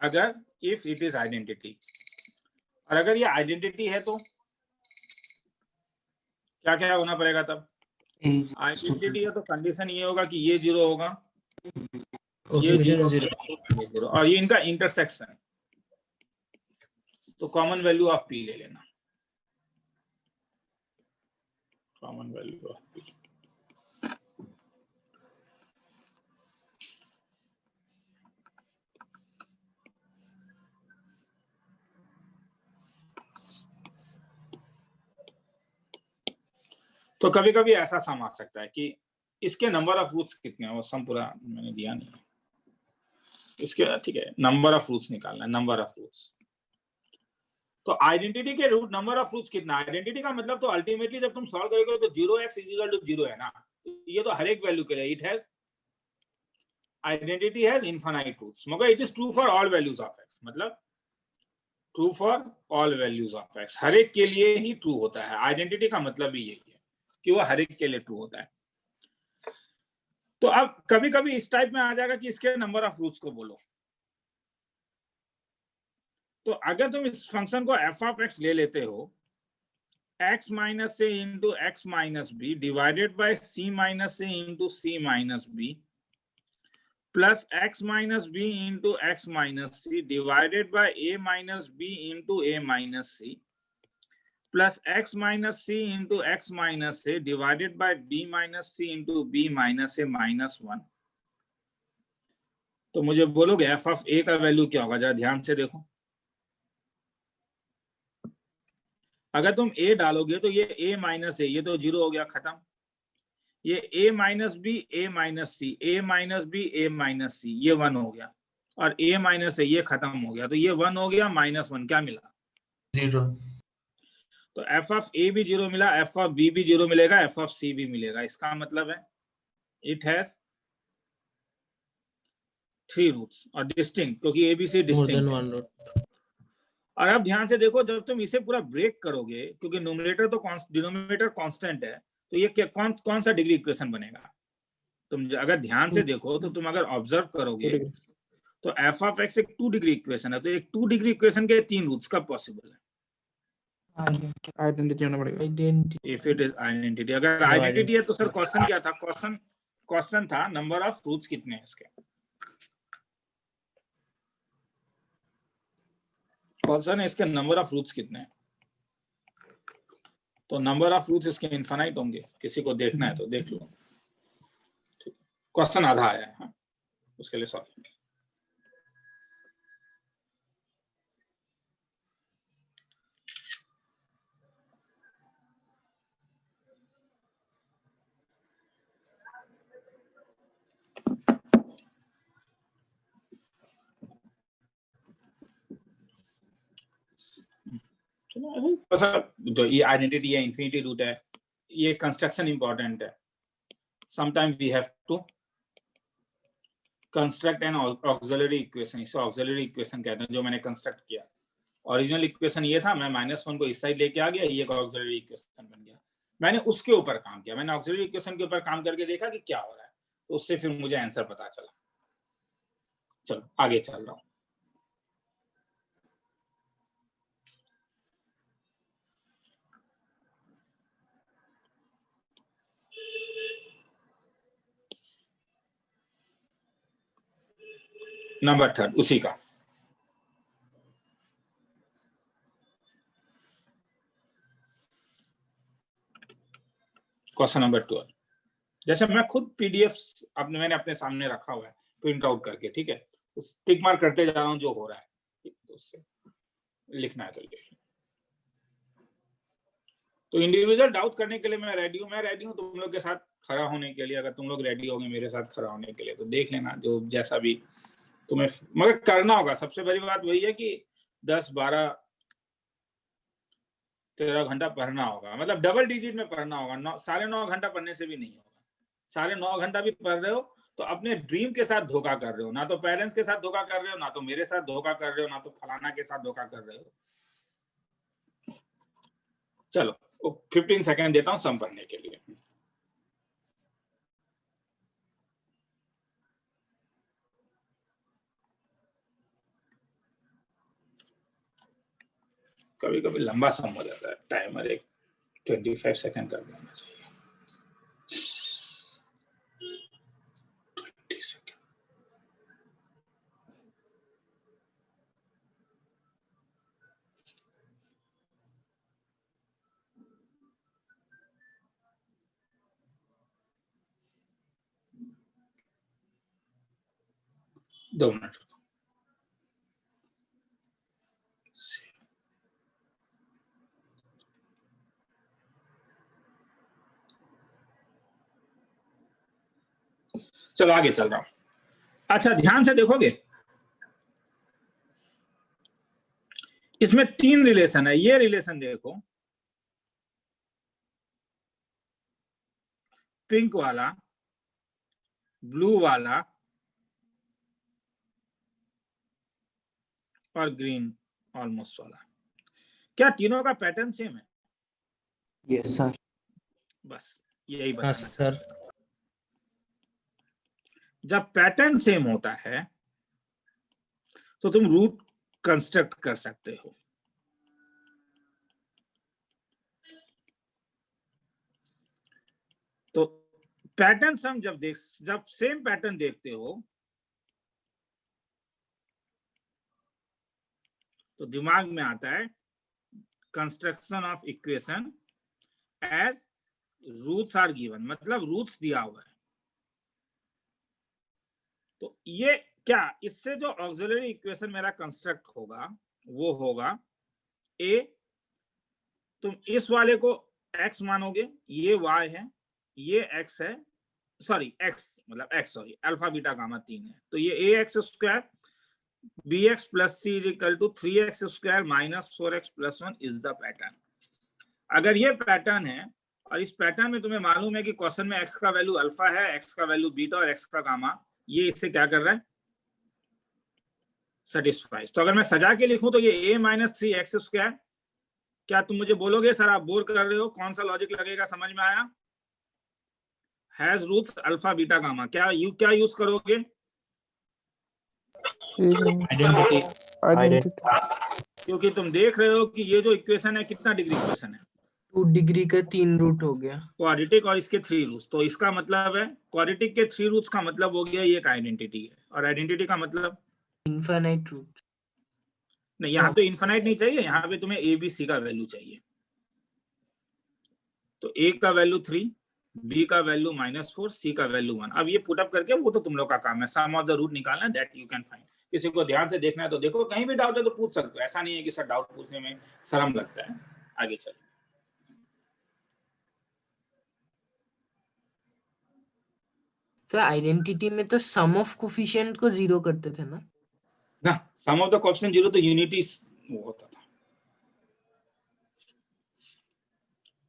[SPEAKER 1] अगर if it is identity। और अगर ये आइडेंटिटी है तो क्या क्या होना पड़ेगा तब? आइडेंटिटी है तो कंडीशन ये होगा कि ये 0 होगा, ये 0 0 और ये इनका इंटरसेक्शन। तो कॉमन वैल्यू ऑफ p ले लेना, कॉमन वैल्यू ऑफ p। तो कभी कभी ऐसा सम आ सकता है कि इसके नंबर ऑफ रूट्स कितने हैं, वो सम पूरा मैंने दिया नहीं है इसके, ठीक है, नंबर ऑफ रूट्स निकालना है, नंबर ऑफ रूट्स। तो आइडेंटिटी के रूट नंबर ऑफ रूट्स कितना? आइडेंटिटी का मतलब तो अल्टीमेटली जब तुम सॉल्व करोगे तो 0x = 0 है ना, ये तो हर एक वैल्यू के लिए it has identity has infinite roots, मगर it is true for all values of x। मतलब true for all values of x, हर एक के लिए ही ट्रू होता है। आइडेंटिटी का मतलब ही यही है कि वो हर एक के लिए ट्रू होता है। तो अब कभी कभी इस टाइप में आ जाएगा कि इसके नंबर ऑफ रूट्स को बोलो। तो अगर तुम इस फंक्शन को f ऑफ x ले लेते हो, x माइनस से into x minus B divided by c minus से into c minus B plus x minus B into x minus C divided by a minus B into a minus C plus x minus C into x minus A divided by b minus C into b minus A minus 1। तो मुझे बोलोगे f of a का value क्या होगा? जरा ध्यान से देखो। अगर तुम a डालोगे तो ये a माइनस ए, ये तो 0 हो गया, खत्म। ये a minus B a minus C, a minus B a minus C, ये 1 हो गया, और a माइनस ए ये खत्म हो गया, तो ये 1 हो गया, -1 क्या मिला?
[SPEAKER 5] 0।
[SPEAKER 1] तो f ऑफ a भी 0 मिला, f ऑफ b भी 0 मिलेगा, f ऑफ c भी मिलेगा। इसका मतलब है इट हैज 3 रूट्स और डिस्टिंक्ट, क्योंकि abc
[SPEAKER 2] More than
[SPEAKER 1] डिस्टिंक्ट है।
[SPEAKER 2] 1 root.
[SPEAKER 1] और अब ध्यान से देखो, जब तुम इसे पूरा ब्रेक करोगे, क्योंकि न्यूमरेटर तो डिनोमिनेटर कांस्टेंट है, तो ये क्या कौन सा डिग्री इक्वेशन बनेगा? तुम अगर ध्यान से देखो तो तुम अगर ऑब्जर्व करोगे तो f ऑफ x एक 2 डिग्री इक्वेशन है, तो एक 2 डिग्री इक्वेशन के 3 रूट्स कब पॉसिबल है?
[SPEAKER 7] आइडेंटिटी होना पड़ेगा।
[SPEAKER 1] If it is identity. अगर आइडेंटिटी है तो सर क्वेश्चन क्या था? क्वेश्चन था नंबर ऑफ रूट्स कितने हैं इसके। क्वेश्चन है इसके नंबर ऑफ रूट्स कितने हैं। तो नंबर ऑफ रूट्स इसके इनफाइनाइट होंगे। किसी को देखना है तो देख लो। क्वेश्चन आधा आया है, हाँ? उसके लिए सॉल्व। तो ये आइडेंटिटी है, इंफिनिटी रूट है, ये कंस्ट्रक्शन इंपॉर्टेंट है. Sometime we have to construct an auxiliary equation. इसे ऑक्सिलरी इक्वेशन कहते हैं जो मैंने कंस्ट्रक्ट किया. ओरिजिनल इक्वेशन ये था, मैं -1 को इस साइड लेके आ गया, ये एक ऑक्सिलरी इक्वेशन बन गया. मैंने उसके ऊपर काम किया, मैंने ऑक्सिलरी इक्वेशन के ऊपर काम करके देखा कि क्या हो रहा है, तो उससे फिर मुझे आंसर पता चला. चलो आगे चल रहा हूं. नंबर 3 उसी का. Question number 12. जैसे मैं खुद पीडीएफ मैंने अपने सामने रखा हुआ है प्रिंट आउट करके, ठीक है, उस टिक मार्क करते जा रहा हूं जो हो रहा है, तो उससे लिखना है. तो इंडिविजुअल डाउट करने के लिए मैं रेडी हूं तुम लोग के साथ खड़ा होने के लिए. अगर तुम लोग रेडी होगे मेरे साथ खड़ा होने के लिए तो देख लेना, जो जैसा भी तुम्हें मगर करना होगा. सबसे बड़ी बात वही है कि 10, 12, 13 घंटा पढ़ना होगा, मतलब डबल डिजिट में पढ़ना होगा. 9.5 घंटा पढ़ने से भी नहीं होगा. 9.5 घंटा भी पढ़ रहे हो तो अपने ड्रीम के साथ धोखा कर रहे हो. ना तो पेरेंट्स के साथ धोखा कर रहे हो, ना तो मेरे साथ धोखा कर रहे हो, ना तो फलाना के साथ धोखा कर रहे हो. चलो 15 सेकंड देता हूं सम पढ़ने के लिए. कभी कभी लंबा सम हो जाता है, टाइमर एक 25 सेकंड कर देना चाहिए. 20 सेकंड. दो मिनट. चलो आगे चल रहा हूं. अच्छा ध्यान से देखोगे, इसमें 3 रिलेशन है. ये रिलेशन देखो, पिंक वाला, ब्लू वाला और ग्रीन ऑलमोस्ट वाला. क्या तीनों का पैटर्न सेम है?
[SPEAKER 5] Yes sir.
[SPEAKER 1] बस यही
[SPEAKER 2] हाँ
[SPEAKER 1] बताना.
[SPEAKER 2] सर.
[SPEAKER 1] जब पैटर्न सेम होता है तो तुम रूट कंस्ट्रक्ट कर सकते हो. तो पैटर्न सम जब सेम पैटर्न देखते हो तो दिमाग में आता है construction of equation as roots are given, मतलब रूट्स दिया हुआ है. तो ये क्या, इससे जो ऑक्सिलरी इक्वेशन मेरा कंस्ट्रक्ट होगा वो होगा ए. तुम इस वाले को x मानोगे, ये y है, ये x है, सॉरी x मतलब x sorry alpha beta gamma 3 है. तो ये ax square bx plus c is equal to 3x square minus 4x plus 1 is the pattern. अगर ये पैटर्न है और इस पैटर्न में तुम्हें मालूम है कि क्वेश्चन में x का वैल्यू अल्फा है, x का वैल्यू बीटा और x का गामा, ये इससे क्या कर रहा है, सेटिस्फाइज. तो अगर मैं सजा के लिखूं तो ये a माइनस 3x स्क्वायर, क्या तुम मुझे बोलोगे सर आप बोर कर रहे हो, कौन सा लॉजिक लगेगा, समझ में आया, has roots alpha beta gamma. क्या यूज करोगे,
[SPEAKER 4] आइडेंटिटी.
[SPEAKER 1] क्योंकि तुम देख रहे हो कि ये जो इक्वेशन है कितना डिग्री इक्वेशन है,
[SPEAKER 7] 2 डिग्री का 3 रूट हो गया.
[SPEAKER 1] क्वाड्रेटिक और इसके 3 रूट्स. तो इसका मतलब है क्वाड्रेटिक के 3 रूट्स का मतलब हो गया ये एक आइडेंटिटी है. और आइडेंटिटी का मतलब
[SPEAKER 7] इनफाइनाइट रूट.
[SPEAKER 1] नहीं, यहाँ तो इनफाइनाइट नहीं चाहिए, यहाँ पे तुम्हें ए बी सी का वैल्यू चाहिए. तो ए का वैल्यू 3, बी का वैल्यू -4, सी का वैल्यू 1. अब ये पुटअप करके वो तो तुम लोग का काम है, सम ऑफ द रूट निकालना, दैट यू कैन फाइंड. किसी को ध्यान से देखना है तो देखो, कहीं भी डाउट है तो पूछ सकते हो. ऐसा नहीं है कि सर डाउट पूछने में शर्म लगता है. आगे चलिए.
[SPEAKER 7] तो आइडेंटिटी में तो सम ऑफ कोफिशिएंट को 0 करते थे ना.
[SPEAKER 1] सम ऑफ द कोएफिशिएंट 0 तो यूनिटी वो होता था.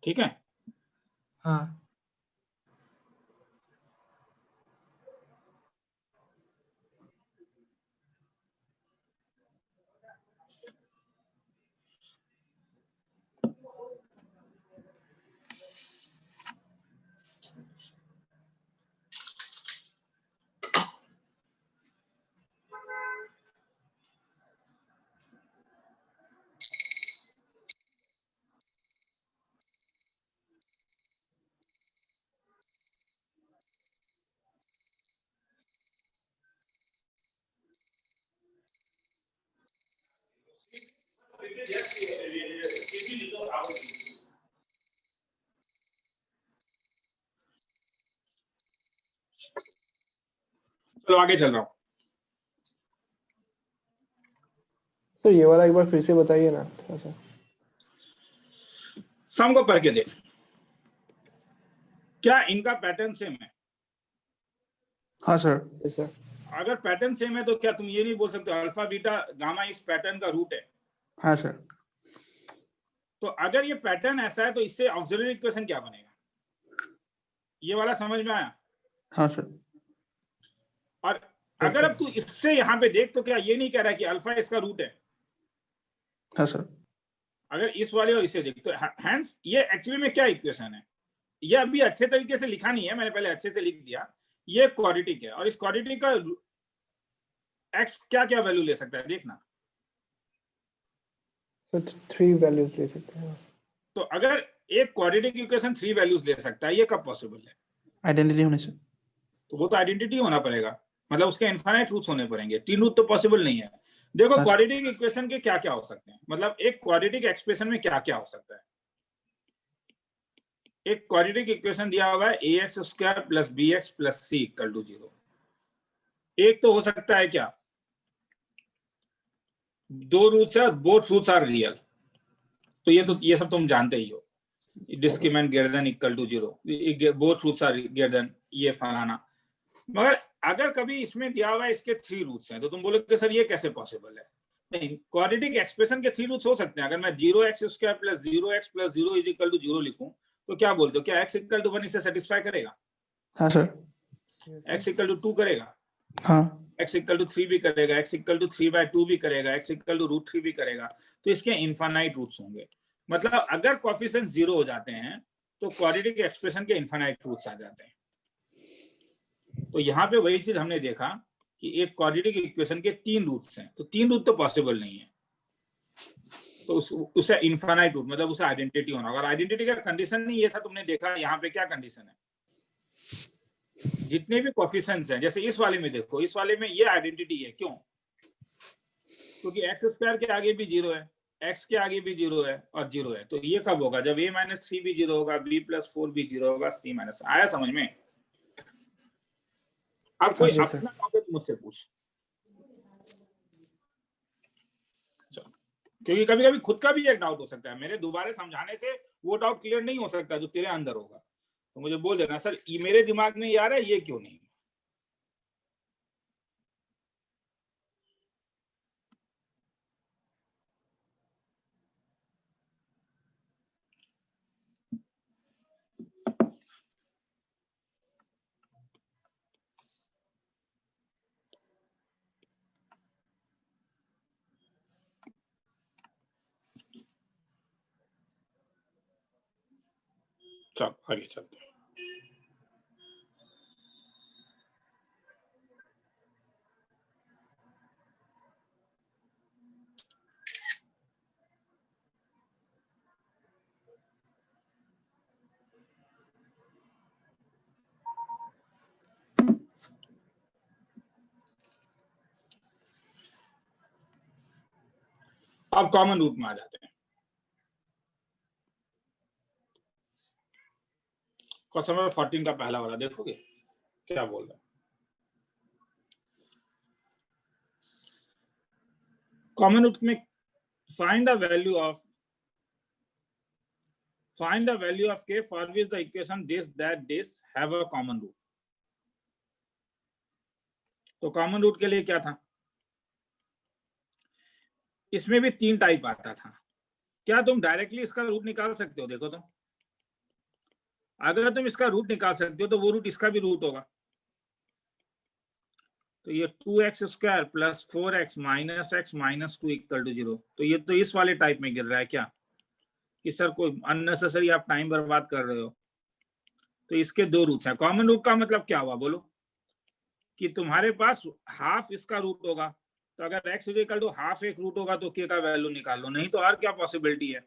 [SPEAKER 1] ठीक है।
[SPEAKER 7] हाँ
[SPEAKER 1] चलो आगे चल रहा हूँ।
[SPEAKER 4] सर ये वाला एक बार फिर से बताइए ना थोड़ा सा।
[SPEAKER 1] सम को पढ़ के देख, क्या इनका पैटर्न सेम है?
[SPEAKER 8] हाँ सर।
[SPEAKER 4] Yes sir.
[SPEAKER 1] अगर पैटर्न सेम है तो क्या तुम ये नहीं बोल सकते अल्फा बीटा गामा इस पैटर्न का रूट है?
[SPEAKER 8] हाँ सर।
[SPEAKER 1] तो अगर ये पैटर्न ऐसा है तो इससे ऑक्सिलरी इक्वेशन क्या बनेगा? ये वाला समझ में आया?
[SPEAKER 8] हाँ सर।
[SPEAKER 1] और अगर अब तू इससे यहाँ पे देख तो क्या ये नहीं कह रहा है कि अल्फा इसका रूट है?
[SPEAKER 8] हाँ सर।
[SPEAKER 1] अगर इस वाले और इसे देख तो हैंस ये एक्चुअली में क्या इक्वेशन है? ये अभी अच्छे तरीके से लिखा नहीं है, मैंने पहले अच्छे से लिख दिया। ये क्वाड्रेटिक है और इस क्वाड्रेटिक का एक्स क्या क्या वैल्यू ले सकता है देखना।
[SPEAKER 4] सर 3 वैल्यूज ले सकते हैं।
[SPEAKER 1] तो अगर एक क्वाड्रेटिक इक्वेशन 3 वैल्यूज ले सकता है, ये कब पॉसिबल है?
[SPEAKER 8] आइडेंटिटी होने से।
[SPEAKER 1] तो वो तो आइडेंटिटी होना पड़ेगा, मतलब उसके इनफाइनाइट रूट्स होने पड़ेंगे। 3 रूट तो पॉसिबल नहीं है। देखो
[SPEAKER 8] हाँ।
[SPEAKER 1] क्वाड्रेटिक इक्वेशन के क्या क्या हो सकते हैं, मतलब एक क्वाड्रेटिक एक्सप्रेशन में क्या क्या हो सकता है। एक क्वाड्रेटिक इक्वेशन दिया हुआ है ax² + bx + c = 0। एक तो हो सकता है क्या, 2 रूट्स है, बोथ रूट्स आर रियल। तो ये सब तुम जानते ही हो, discriminant greater than equal to 0, both roots are greater than ये फलाना। मगर अगर कभी इसमें दिया हुआ है इसके 3 रूट्स हैं तो तुम बोलोगे सर ये कैसे पॉसिबल है? नहीं, क्वाड्रेटिक एक्सप्रेशन के 3 रूट्स हो सकते हैं। अगर मैं 0x² + 0x + 0 = 0 लिखूं तो क्या बोलते हो, क्या x = 1 इसे सेटिस्फाई करेगा?
[SPEAKER 8] हाँ सर।
[SPEAKER 1] x = 2 करेगा,
[SPEAKER 8] हाँ।
[SPEAKER 1] x = 3 भी करेगा, x = 3/2 भी करेगा, x = √3 भी करेगा। तो इसके इनफाइनाइट रूट्स होंगे। मतलब अगर कोएफिशिएंट 0 हो जाते हैं तो क्वाड्रेटिक एक्सप्रेशन के इनफाइनाइट रूट्स आ जाते हैं। तो यहाँ पे वही चीज हमने देखा कि एक क्वाड्रेटिक इक्वेशन के 3 रूट्स हैं, तो 3 रूट तो पॉसिबल नहीं है। तो उसे इनफाइनाइट रूट मतलब उसे आइडेंटिटी होना। अगर आइडेंटिटी का कंडीशन नहीं ये था, तुमने देखा यहाँ पे क्या कंडीशन है, जितने भी कोएफिशिएंट्स हैं, जैसे इस वाले में देखो, इस वाले में ये आइडेंटिटी है। क्यों? क्योंकि x² के आगे भी 0 है, x के आगे भी 0 है और 0 है। तो ये कब होगा? जब a - 3 भी 0 होगा, b + 4 भी 0 होगा, c - आया समझ में? अब कोई
[SPEAKER 8] हाँ, सर।
[SPEAKER 1] अपना टॉपिक मुझसे पूछ, क्योंकि कभी कभी खुद का भी एक डाउट हो सकता है। मेरे दोबारा समझाने से वो डाउट क्लियर नहीं हो सकता जो तेरे अंदर होगा। तो मुझे बोल देना सर ये मेरे दिमाग में ये आ रहा है, ये क्यों नहीं? चल आगे चलते हैं। अब कॉमन रूट में आ जाते हैं। क्वेश्चन नंबर 14 का पहला वाला देखोगे क्या बोल रहा है। कॉमन रूट में find the value of k for which the equation this that this have a common root। तो कॉमन रूट के लिए क्या था, इसमें भी 3 टाइप आता था। क्या तुम डायरेक्टली इसका रूट निकाल सकते हो? देखो तो अगर तुम इसका रूट निकाल सकते हो तो वो रूट इसका भी रूट होगा। तो ये 2x square plus 4x minus x minus 2 equal to 0। तो ये तो इस वाले टाइप में गिर रहा है क्या कि सर कोई अननेसेसरी आप टाइम बर्बाद कर रहे हो। तो इसके दो रूट्स हैं। कॉमन रूट का मतलब क्या हुआ बोलो कि तुम्हारे पास हाफ इसका रूट होगा। तो अगर x इक्वल टू हाफ एक रूट होगा तो k का वैल्यू निकाल लो, नहीं तो और क्या पॉसिबिलिटी है।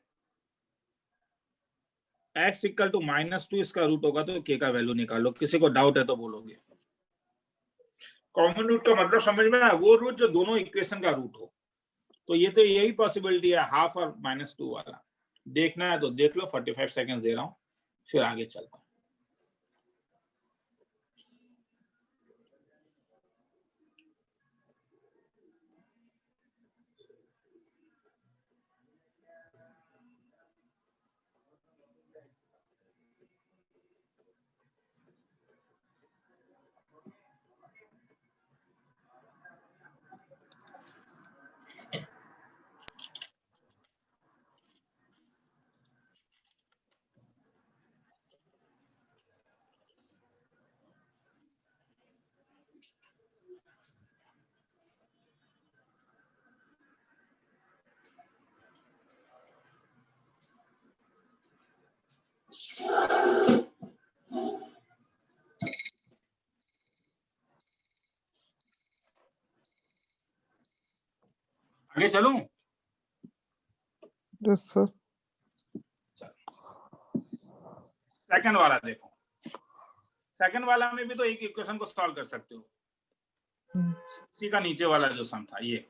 [SPEAKER 1] x इक्वल टू -2 इसका रूट होगा तो k का वैल्यू निकाल लो। किसी को डाउट है तो बोलोगे। कॉमन रूट का मतलब समझ में आया, वो रूट जो दोनों इक्वेशन का रूट हो। तो ये तो यही पॉसिबिलिटी है, हाफ और -2 वाला। देखना है तो देख लो, 45 सेकंड दे रहा हूं, फिर आगे चलता हूं। आगे चलूं?
[SPEAKER 4] Yes sir.
[SPEAKER 1] सेकंड वाला देखो। सेकंड वाला में भी तो एक इक्वेशन को सॉल्व कर सकते हो। सी का नीचे वाला जो सम था ये।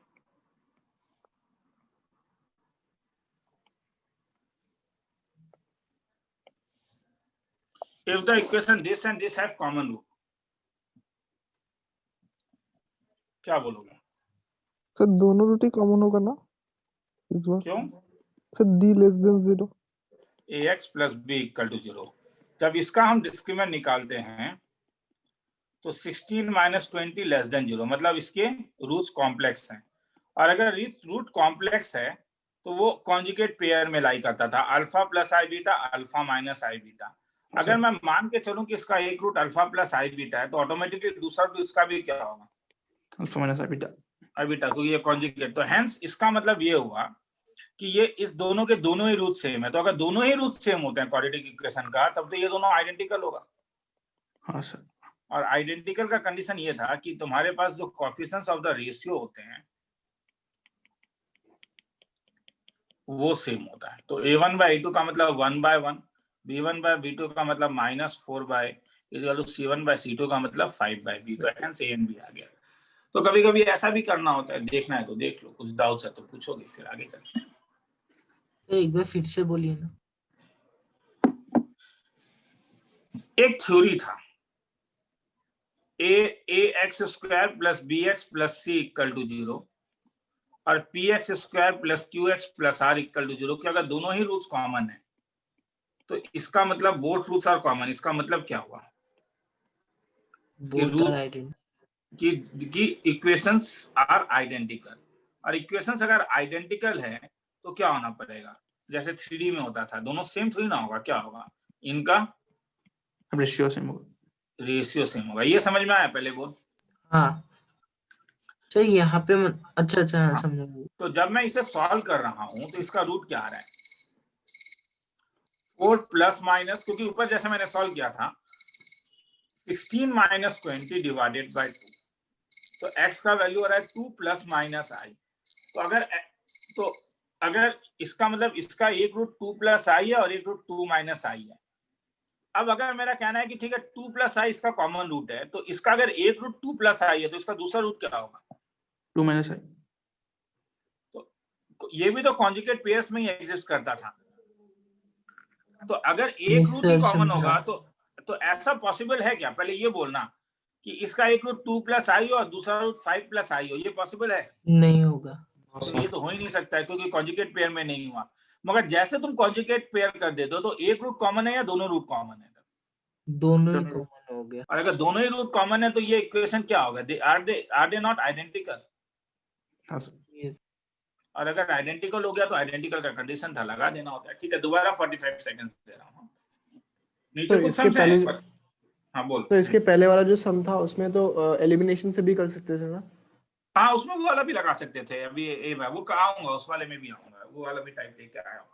[SPEAKER 1] If the equation this and this have common root, क्या बोलोगे?
[SPEAKER 4] सर दोनों रूट ही कॉमन होगा ना इस बार?
[SPEAKER 1] क्यों?
[SPEAKER 4] Sir d less than 0।
[SPEAKER 1] ax plus b equal to 0। जब इसका हम डिस्क्रिमिनेंट निकालते हैं तो 16 माइनस 20 लेस देन 0, मतलब इसके रूट्स कॉम्प्लेक्स हैं। और अगर रूट कॉम्प्लेक्स है तो वो कॉन्जुगेट पेयर में लाई करता था, अल्फा प्लस आई बीटा, अल्फा माइनस आई बीटा। अगर मैं मान के चलूं कि इसका एक रूट अल्फा प्लस आई बीटा है तो ऑटोमेटिकली दूसरा रूट इसका भी क्या होगा?
[SPEAKER 8] अल्फा माइनस आई बीटा।
[SPEAKER 1] आई बीटा, क्योंकि ये कॉन्जुगेट। तो हेंस इसका मतलब ये हुआ कि ये इस दोनों के दोनों ही रूट सेम है। तो अगर दोनों ही रूट सेम होते हैं क्वाड्रेटिक इक्वेशन का, तब तो ये दोनों आइडेंटिकल होगा।
[SPEAKER 8] हाँ सर।
[SPEAKER 1] और आइडेंटिकल का कंडीशन ये था कि तुम्हारे पास जो कोएफिशिएंट्स ऑफ द रेशियो होते हैं वो सेम होता है। तो a1/a2 का मतलब 1/1, b1/b2 का मतलब -4/, इक्वल टू c1/c2 का मतलब 5/b। तो हेंस a एंड b आ गया। तो कभी कभी ऐसा भी करना होता है, देखना है तो देख लो, कुछ डाउट्स है तो पूछोगे, फिर आगे चलते हैं।
[SPEAKER 7] सर एक बार फिर से बोलिए ना।
[SPEAKER 1] एक थ्योरी था ax square plus bx plus c equal to 0 और px square plus qx plus r equal to 0 कि अगर दोनों ही रूट्स कॉमन है तो इसका मतलब बोथ रूट्स आर कॉमन। इसका मतलब क्या हुआ
[SPEAKER 7] बोथ
[SPEAKER 1] root-
[SPEAKER 7] आर आइडेंटिकल।
[SPEAKER 1] कि इक्वेशंस आर आइडेंटिकल। और इक्वेशंस अगर आइडेंटिकल है तो क्या होना पड़ेगा? जैसे 3D में होता था, दोनों सेम थोड़ी ना होगा, क्या होगा? इनका
[SPEAKER 8] रेशियो सेम होगा।
[SPEAKER 1] रेशियो सेम होगा। ये समझ में आया पहले बोल?
[SPEAKER 7] हाँ सर यहाँ पे अच्छा अच्छा
[SPEAKER 1] हाँ।
[SPEAKER 7] समझ गई।
[SPEAKER 1] तो जब मैं इसे सॉल्व कर रहा हूं तो इसका रूट क्या आ रहा है? 4 प्लस माइनस, क्योंकि ऊपर जैसे मैंने सॉल्व किया था 16 माइनस 20 डिवाइडेड बाय 2, तो x का वैल्यू आ रहा है 2 प्लस माइनस आई। तो अगर इसका मतलब इसका एक रूट 2 प्लस आई है और एक रूट 2 माइनस आई है। अब अगर मेरा कहना है कि ठीक है 2 प्लस आई इसका कॉमन रूट है, तो इसका अगर एक रूट 2 प्लस आई है तो इसका दूसरा रूट क्या होगा?
[SPEAKER 8] 2 माइनस आई।
[SPEAKER 1] तो ये भी तो कॉन्जुगेट पेयर्स में ही एग्जिस्ट करता था। तो अगर एक
[SPEAKER 7] Yes,
[SPEAKER 1] रूट ही
[SPEAKER 7] sir,
[SPEAKER 1] कॉमन
[SPEAKER 7] समझा।
[SPEAKER 1] होगा तो ऐसा पॉसिबल है क्या? पहले ये बोलना कि इसका एक रूट 2 प्लस आई हो और दूसरा रूट 5 प्लस आई हो, ये पॉसिबल है?
[SPEAKER 7] नहीं होगा।
[SPEAKER 1] तो ये तो हो ही नहीं सकता है क्योंकि कॉन्जुगेट पेयर में नहीं हुआ। मगर जैसे तुम कॉन्जुगेट पेयर कर देते हो तो एक रूट कॉमन है या दोनों रूट कॉमन है?
[SPEAKER 7] दोनों ही कॉमन हो गया।
[SPEAKER 1] और अगर दोनों ही रूट कॉमन है तो ये इक्वेशन क्या होगा? Are they not identical?
[SPEAKER 8] हाँ सर।
[SPEAKER 7] Yes.
[SPEAKER 1] और अगर आइडेंटिकल हो गया तो आइडेंटिकल का कंडीशन था, लगा देना होता है। ठीक है, दोबारा 45 सेकंड दे रहा हूँ। नीचे
[SPEAKER 4] तो
[SPEAKER 1] कुछ
[SPEAKER 4] इसके
[SPEAKER 1] सम्स हैं
[SPEAKER 4] पहले
[SPEAKER 1] बस। हाँ बोल।
[SPEAKER 4] तो इसके पहले वाला जो सम था उसमें तो एलिमिनेशन से भी कर सकते थे ना?
[SPEAKER 1] हाँ उसमें वो वाला भी लगा सकते थे। अभी वो आऊंगा, उस वाले में भी आऊंगा, वो वाला भी टाइप लेके आया हूँ।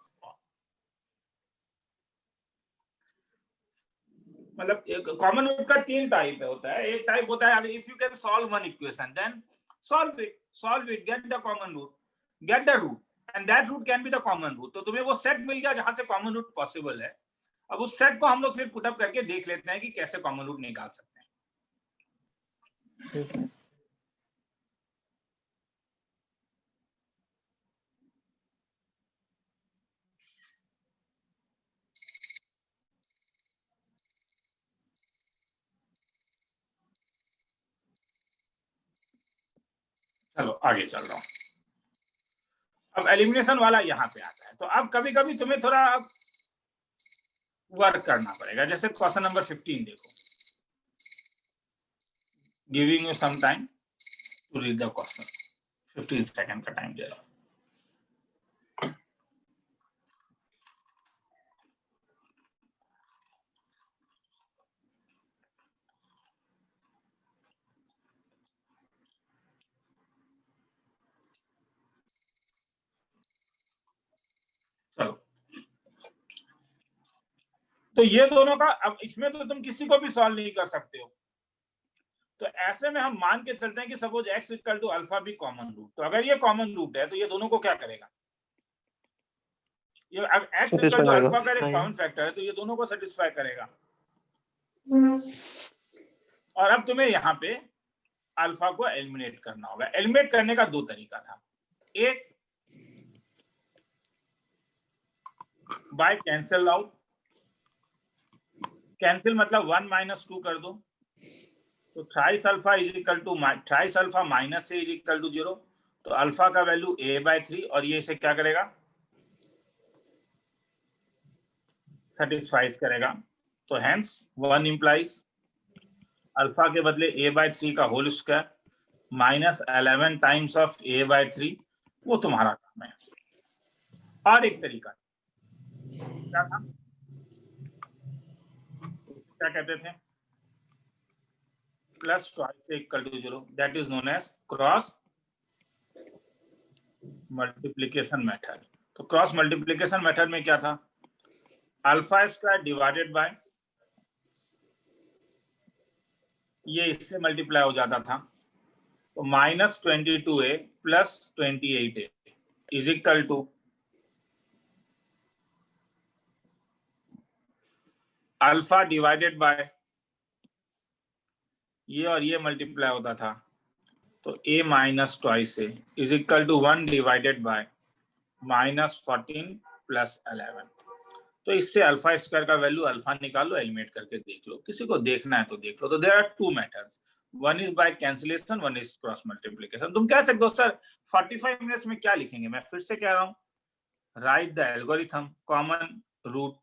[SPEAKER 1] मतलब कॉमन रूट का 3 टाइप होता है। एक टाइप होता है if you can solve one equation then solve it, get the common root, get the root and that root can be the common root. तो तुम्हें वो सेट मिल गया जहां से कॉमन रूट पॉसिबल है। अब उस सेट को हम लोग फिर पुट अप करके देख लेते हैं कि कैसे कॉमन रूट निकाल सकते हैं।
[SPEAKER 4] Yes, sir.
[SPEAKER 1] चलो आगे चल रहा हूं। अब एलिमिनेशन वाला यहाँ पे आता है। तो अब कभी कभी तुम्हें थोड़ा वर्क करना पड़ेगा। जैसे क्वेश्चन नंबर 15 देखो, giving you some time to read the question. 15 second का टाइम दे रहा हूं। चलो, तो ये दोनों का, अब इसमें तो तुम किसी को भी सॉल्व नहीं कर सकते हो। तो ऐसे में हम मान के चलते हैं कि suppose x equal to alpha भी कॉमन रूट। तो अगर ये कॉमन रूट है तो ये दोनों को क्या करेगा? ये अब x इक्वल
[SPEAKER 3] Satisfy
[SPEAKER 1] टू
[SPEAKER 3] करेगा।
[SPEAKER 1] अल्फा का एक
[SPEAKER 7] हाँ।
[SPEAKER 1] कॉमन फैक्टर है तो ये दोनों को सेटिस्फाई करेगा। और अब तुम्हें यहाँ पे अल्फा को एलिमिनेट करना होगा। एलिमिनेट करने का 2 तरीका था। एक बाय कैंसिल आउट। कैंसिल मतलब 1 माइनस 2 कर दो। तो thrice alpha is equal to thrice alpha minus c is equal to 0। तो अल्फा का वैल्यू a/3 और ये इसे क्या करेगा? सेटिस्फाइज करेगा। तो हेंस 1 इंप्लाइज अल्फा के बदले a/3 का whole square minus 11 times of a/3। वो तुम्हारा काम है। और एक तरीका क्या था? क्या कहते थे? Plus twice equal to 0, that is known as cross multiplication method. तो क्रॉस मल्टीप्लिकेशन मेथड में क्या था? अल्फा स्क्वायर डिवाइडेड बाय, ये इससे मल्टीप्लाई हो जाता था। तो minus 22a plus 28a is equal to alpha divided by ये और ये मल्टीप्लाई होता था। तो a minus twice a is equal to 1 divided by minus 14 plus 11। तो इससे अल्फा स्क्वायर का वैल्यू अल्फा निकालो, एलिमिनेट करके देख लो। किसी को देखना है तो देख लो। तो there are 2 methods, one is by cancellation, one is cross multiplication. तुम कह सकते हो सर 45 मिनट्स में क्या लिखेंगे? मैं फिर से कह रहा हूं, write the algorithm, common root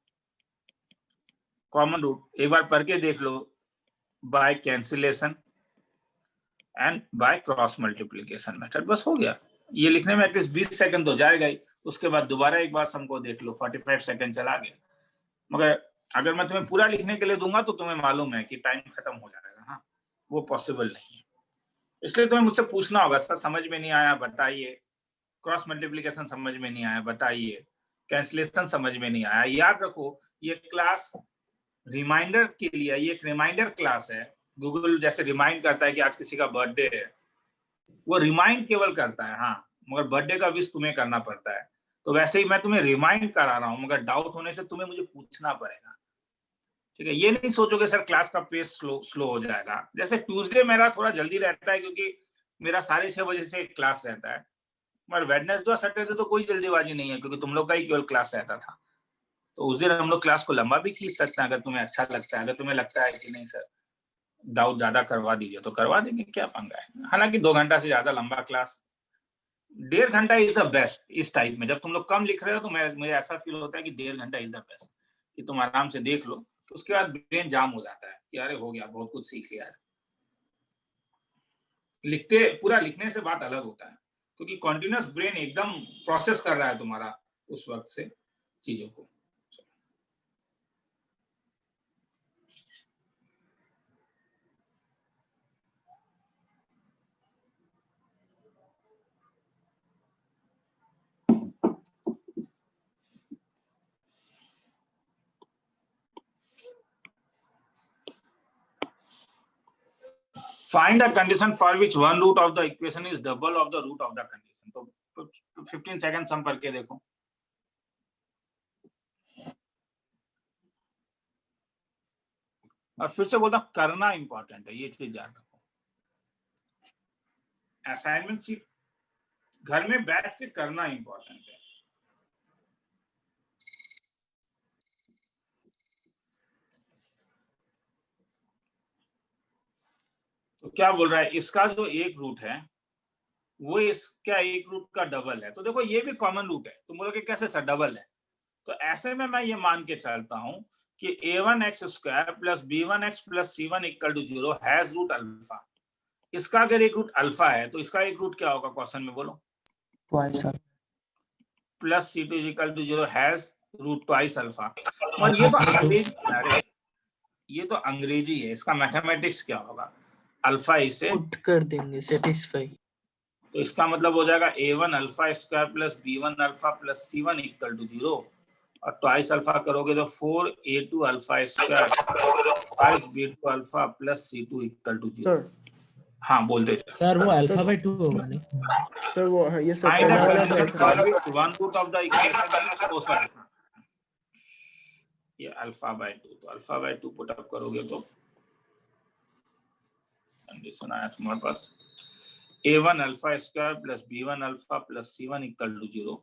[SPEAKER 1] एक बार पढ़ के देख लो, by cancellation and by cross multiplication method. बस हो गया। ये लिखने में एटलीस्ट 20 सेकंड तो जाएगा ही। उसके बाद दोबारा एक बार सम को देख लो, 45 सेकंड चला गया। मगर अगर मैं तुम्हें पूरा लिखने के लिए दूंगा तो तुम्हें मालूम है कि टाइम खत्म हो जाएगा। हाँ, वो पॉसिबल नहीं है। इसलिए तुम्हें मुझसे पूछना होगा, सर समझ में नहीं आया बताइए, क्रॉस मल्टीप्लिकेशन समझ में नहीं आया बताइए, कैंसिलेशन समझ में नहीं आया। याद रखो, ये क्लास रिमाइंडर के लिए, ये एक रिमाइंडर क्लास है। गूगल जैसे रिमाइंड करता है कि आज किसी का बर्थडे है, वो रिमाइंड केवल करता है, हाँ, मगर बर्थडे का विश तुम्हें करना पड़ता है। तो वैसे ही मैं तुम्हें रिमाइंड करा रहा हूँ, मगर डाउट होने से तुम्हें मुझे पूछना पड़ेगा। ठीक है, ये नहीं सोचोगे सर क्लास का पेस स्लो हो जाएगा। जैसे ट्यूसडे मेरा थोड़ा जल्दी रहता है क्योंकि मेरा 6:30 बजे से क्लास रहता है, मगर वेडनेसडे और सैटरडे तो कोई जल्दीबाजी नहीं है क्योंकि तुम लोग का ही केवल क्लास रहता था। तो उस दिन हम लोग क्लास को लंबा भी खींच सकते हैं अगर तुम्हें अच्छा लगता है। अगर तुम्हें लगता है कि नहीं सर डाउट ज्यादा करवा दीजिए तो करवा देंगे, क्या पंगा है। हालांकि 2 घंटा से ज्यादा लंबा क्लास, 1.5 घंटा इज द बेस्ट इस टाइप में। जब तुम लोग कम लिख रहे हो तो मुझे ऐसा फील होता है कि 1.5 घंटा इज द बेस्ट, कि तुम आराम से देख लो। तो उसके बाद ब्रेन जाम हो जाता है कि अरे हो गया, बहुत कुछ सीख लिया है। पूरा लिखने से बात अलग होता है क्योंकि कॉन्टिन्यूअस ब्रेन एकदम प्रोसेस कर रहा है तुम्हारा उस वक्त से चीजों को। Find a condition for which one root of the equation is double of the root of the condition. तो 15 सेकंड सम करके देखो। और फिर से बोलता हूं, करना इंपॉर्टेंट है, ये चीज याद रखो। असाइनमेंट सीट घर में बैठ के करना इंपॉर्टेंट है। तो क्या बोल रहा है, इसका जो एक रूट है वो इसका एक रूट का डबल है। तो देखो ये भी कॉमन रूट है, तुम बोलोगे कैसे सर डबल है? तो ऐसे में मैं ये मान के चलता हूं कि a1x² plus b1x plus c1 equal to 0 has root alpha. इसका अगर एक रूट अल्फा है तो इसका एक रूट क्या होगा क्वेश्चन में बोलो?
[SPEAKER 5] Twice alpha.
[SPEAKER 1] Plus c2 is equal to 0 has root twice alpha. और ये तो अंग्रेजी, अरे ये तो अंग्रेजी है, इसका मैथमेटिक्स क्या होगा? अल्फा इसे
[SPEAKER 7] पुट कर देंगे सेटिस्फाई।
[SPEAKER 1] तो इसका मतलब हो जाएगा a1 alpha square plus b1 alpha plus c1 equal to 0 और ट्वाइस अल्फा करोगे तो 4a2 alpha square plus b2 alpha plus c2 equal to 0।
[SPEAKER 4] Sir
[SPEAKER 1] हाँ बोलते
[SPEAKER 2] सर वो अल्फा बाय 2 होगा नहीं?
[SPEAKER 4] सर वो हाँ, ये सब
[SPEAKER 1] फाइंड द
[SPEAKER 4] पहला वाला
[SPEAKER 1] कंडीशन
[SPEAKER 4] है
[SPEAKER 1] for
[SPEAKER 4] sir.
[SPEAKER 1] Which one root of the equation is sir ये अल्फा बाय 2, तो अल्फा बाय 2 पुट अप करोगे तो कंडीशन आया तुम्हारे पास a1 alpha square plus b1 alpha plus c1 equal to 0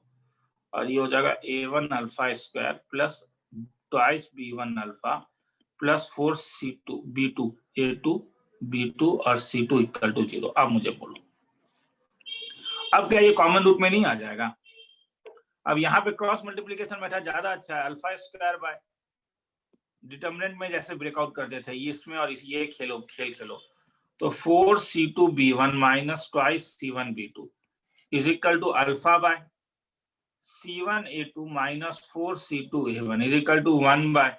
[SPEAKER 1] और ये हो जाएगा a1 alpha square plus twice b1 alpha plus 4c2 b2 a2 b2 और c2 इक्वल टू 0। अब मुझे बोलो, अब क्या ये कॉमन रूट में नहीं आ जाएगा? अब यहाँ पे क्रॉस मल्टीप्लिकेशन मेथड ज्यादा अच्छा है। अल्फा स्क्वायर बाय डिटरमिनेंट में जैसे ब्रेकआउट करते थे, इसमें और ये खेल खेलो तो 4c2b1 minus twice c1b2 is equal to alpha by c1a2 minus 4c2a1 is equal to 1 by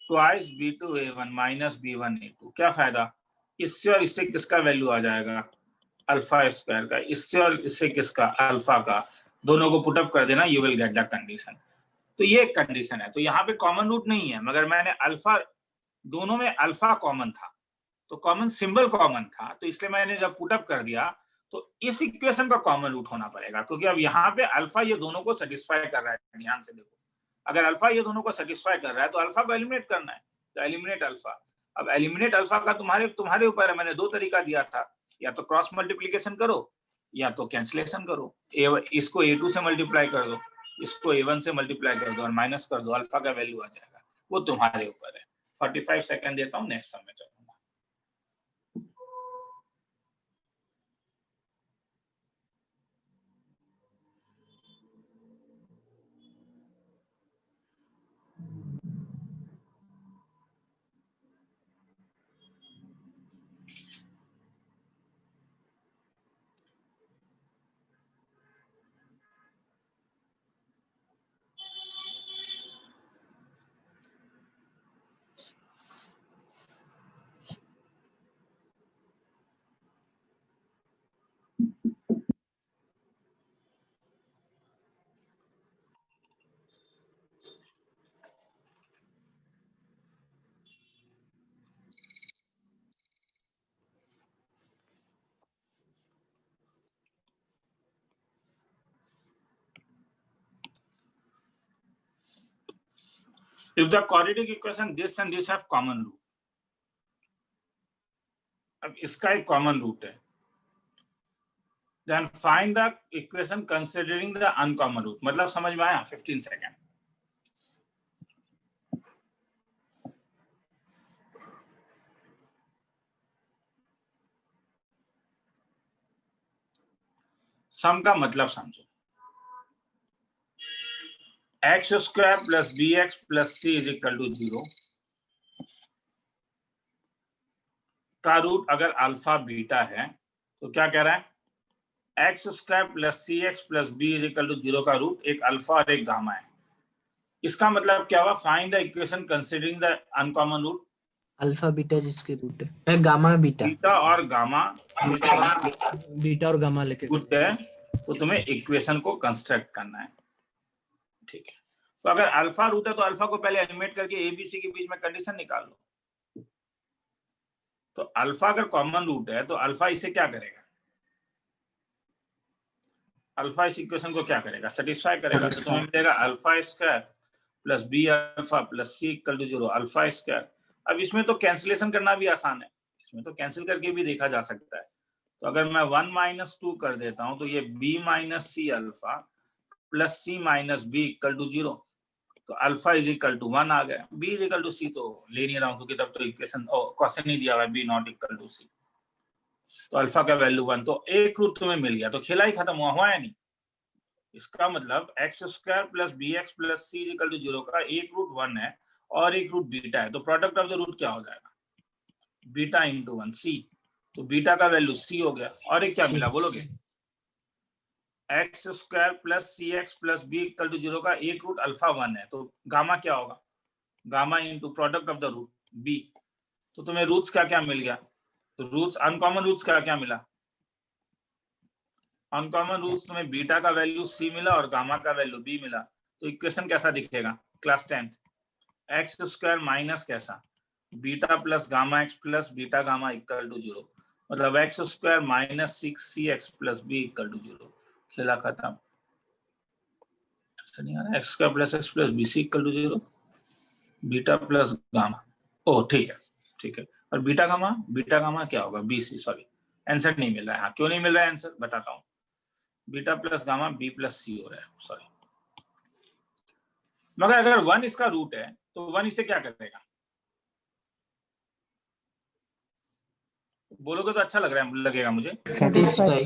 [SPEAKER 1] twice b2a1 minus b1a2। क्या फायदा? इससे और इससे किसका वैल्यू आ जाएगा? अल्फा स्क्वायर का। इससे और इससे किसका? अल्फा का। दोनों को पुट अप कर देना, you will get the condition. तो ये एक कंडीशन है। तो यहाँ पे कॉमन रूट नहीं है, मगर मैंने अल्फा, दोनों में अल्फा कॉमन था तो कॉमन सिंबल कॉमन था, तो इसलिए मैंने जब पुट अप कर दिया तो इस इक्वेशन का कॉमन रूट होना पड़ेगा, क्योंकि अब यहाँ पे अल्फा ये दोनों को सेटिस्फाई कर रहा है। ध्यान से देखो, अगर अल्फा ये दोनों को सेटिस्फाई कर रहा है तो अल्फा को एलिमिनेट करना है, तो एलिमिनेट अल्फा। अब एलिमिनेट अल्फा का तुम्हारे ऊपर है। मैंने दो तरीका दिया था, या तो क्रॉस मल्टीप्लीकेशन करो या तो कैंसिलेशन करो। इसको a2 से मल्टीप्लाई कर दो, इसको a1 से मल्टीप्लाई कर दो और माइनस कर दो, अल्फा का वैल्यू आ जाएगा। वो तुम्हारे ऊपर है। 45 सेकंड देता हूँ, नेक्स्ट सम में चलूंगा। If the quadratic equation this and this have common root, अब इसका एक कॉमन रूट है, then find the equation considering the uncommon root। मतलब समझ में आया? 15 सेकंड। सम का मतलब समझो। X square plus B x plus c is equal to 0 का रूट अगर अल्फा बीटा है तो क्या कह रहा है? X square plus c x plus b is equal to 0 का रूट एक अल्फा और एक गामा है। इसका मतलब क्या हुआ? Find the equation considering the uncommon root.
[SPEAKER 7] Alpha beta जिसके रूट है, गामा बीटा,
[SPEAKER 1] बीटा और गामा
[SPEAKER 2] बीटा और गामा लेके
[SPEAKER 1] रूट है, तो तुम्हें इक्वेशन को कंस्ट्रक्ट करना है। ठीक है, तो अगर अल्फा रूट है तो अल्फा को पहले एलिमिनेट करके ए बी सी के बीच में कंडीशन निकाल लो। तो अल्फा अगर कॉमन रूट है तो अल्फा इसे क्या करेगा, अल्फा इस इक्वेशन को क्या करेगा, सेटिस्फाई करेगा। तो तुम्हें मिलेगा alpha square plus b alpha plus c equal to 0 alpha square. अब इसमें तो कैंसिलेशन करना भी आसान है, इसमें तो कैंसिल करके भी देखा जा सकता है। तो अगर मैं 1 - 2 कर देता हूं तो ये b - c alpha plus c - b equal to 0। तो अल्फा इज इक्वल टू 1 आ गया, b is equal to c तो ले नहीं रहा हूं क्योंकि तब तो इक्वेशन क्वेश्चन नहीं दिया हुआ है b not equal to c। तो अल्फा का वैल्यू 1, तो एक रूट तुम्हें मिल गया, तो खेला ही खत्म हुआ है नहीं। इसका मतलब x square plus B x plus c equal to 0 का एक रूट 1 है और एक रूट बीटा है, तो प्रोडक्ट ऑफ द रूट क्या हो जाएगा, बीटा इंटू 1 सी। तो बीटा का वैल्यू सी हो गया। और एक क्या मिला बोलोगे, x square plus c x plus b equal to 0 का एक रूट अल्फा 1 है, तो गामा क्या होगा, gamma into product of the root b. तो तुम्हें रूट्स क्या क्या मिल गया, तो रूट्स अनकॉमन रूट्स क्या क्या मिला, अनकॉमन रूट्स तुम्हें बीटा का वैल्यू सी मिला और गामा का वैल्यू बी मिला। तो इक्वेशन कैसा दिखेगा class 10th, x square minus कैसा, beta plus gamma x plus beta gamma equal to 0, मतलब x square minus 6cx plus b equal to 0। खेला खत्म। ऐसा नहीं आ रहा, x square plus x plus b c equal to 0, beta plus gamma, ओ ठीक है ठीक है। और बीटा गामा क्या होगा, बी सी, सॉरी आंसर नहीं मिल रहा है। हाँ क्यों नहीं मिल रहा है आंसर बताता हूँ, beta plus gamma b plus c हो रहा है, सॉरी। मगर अगर 1 इसका रूट है तो 1 इसे क्या करेगा, बोलोगे तो अच्छा लगेगा मुझे।
[SPEAKER 7] सेटिस्फाई।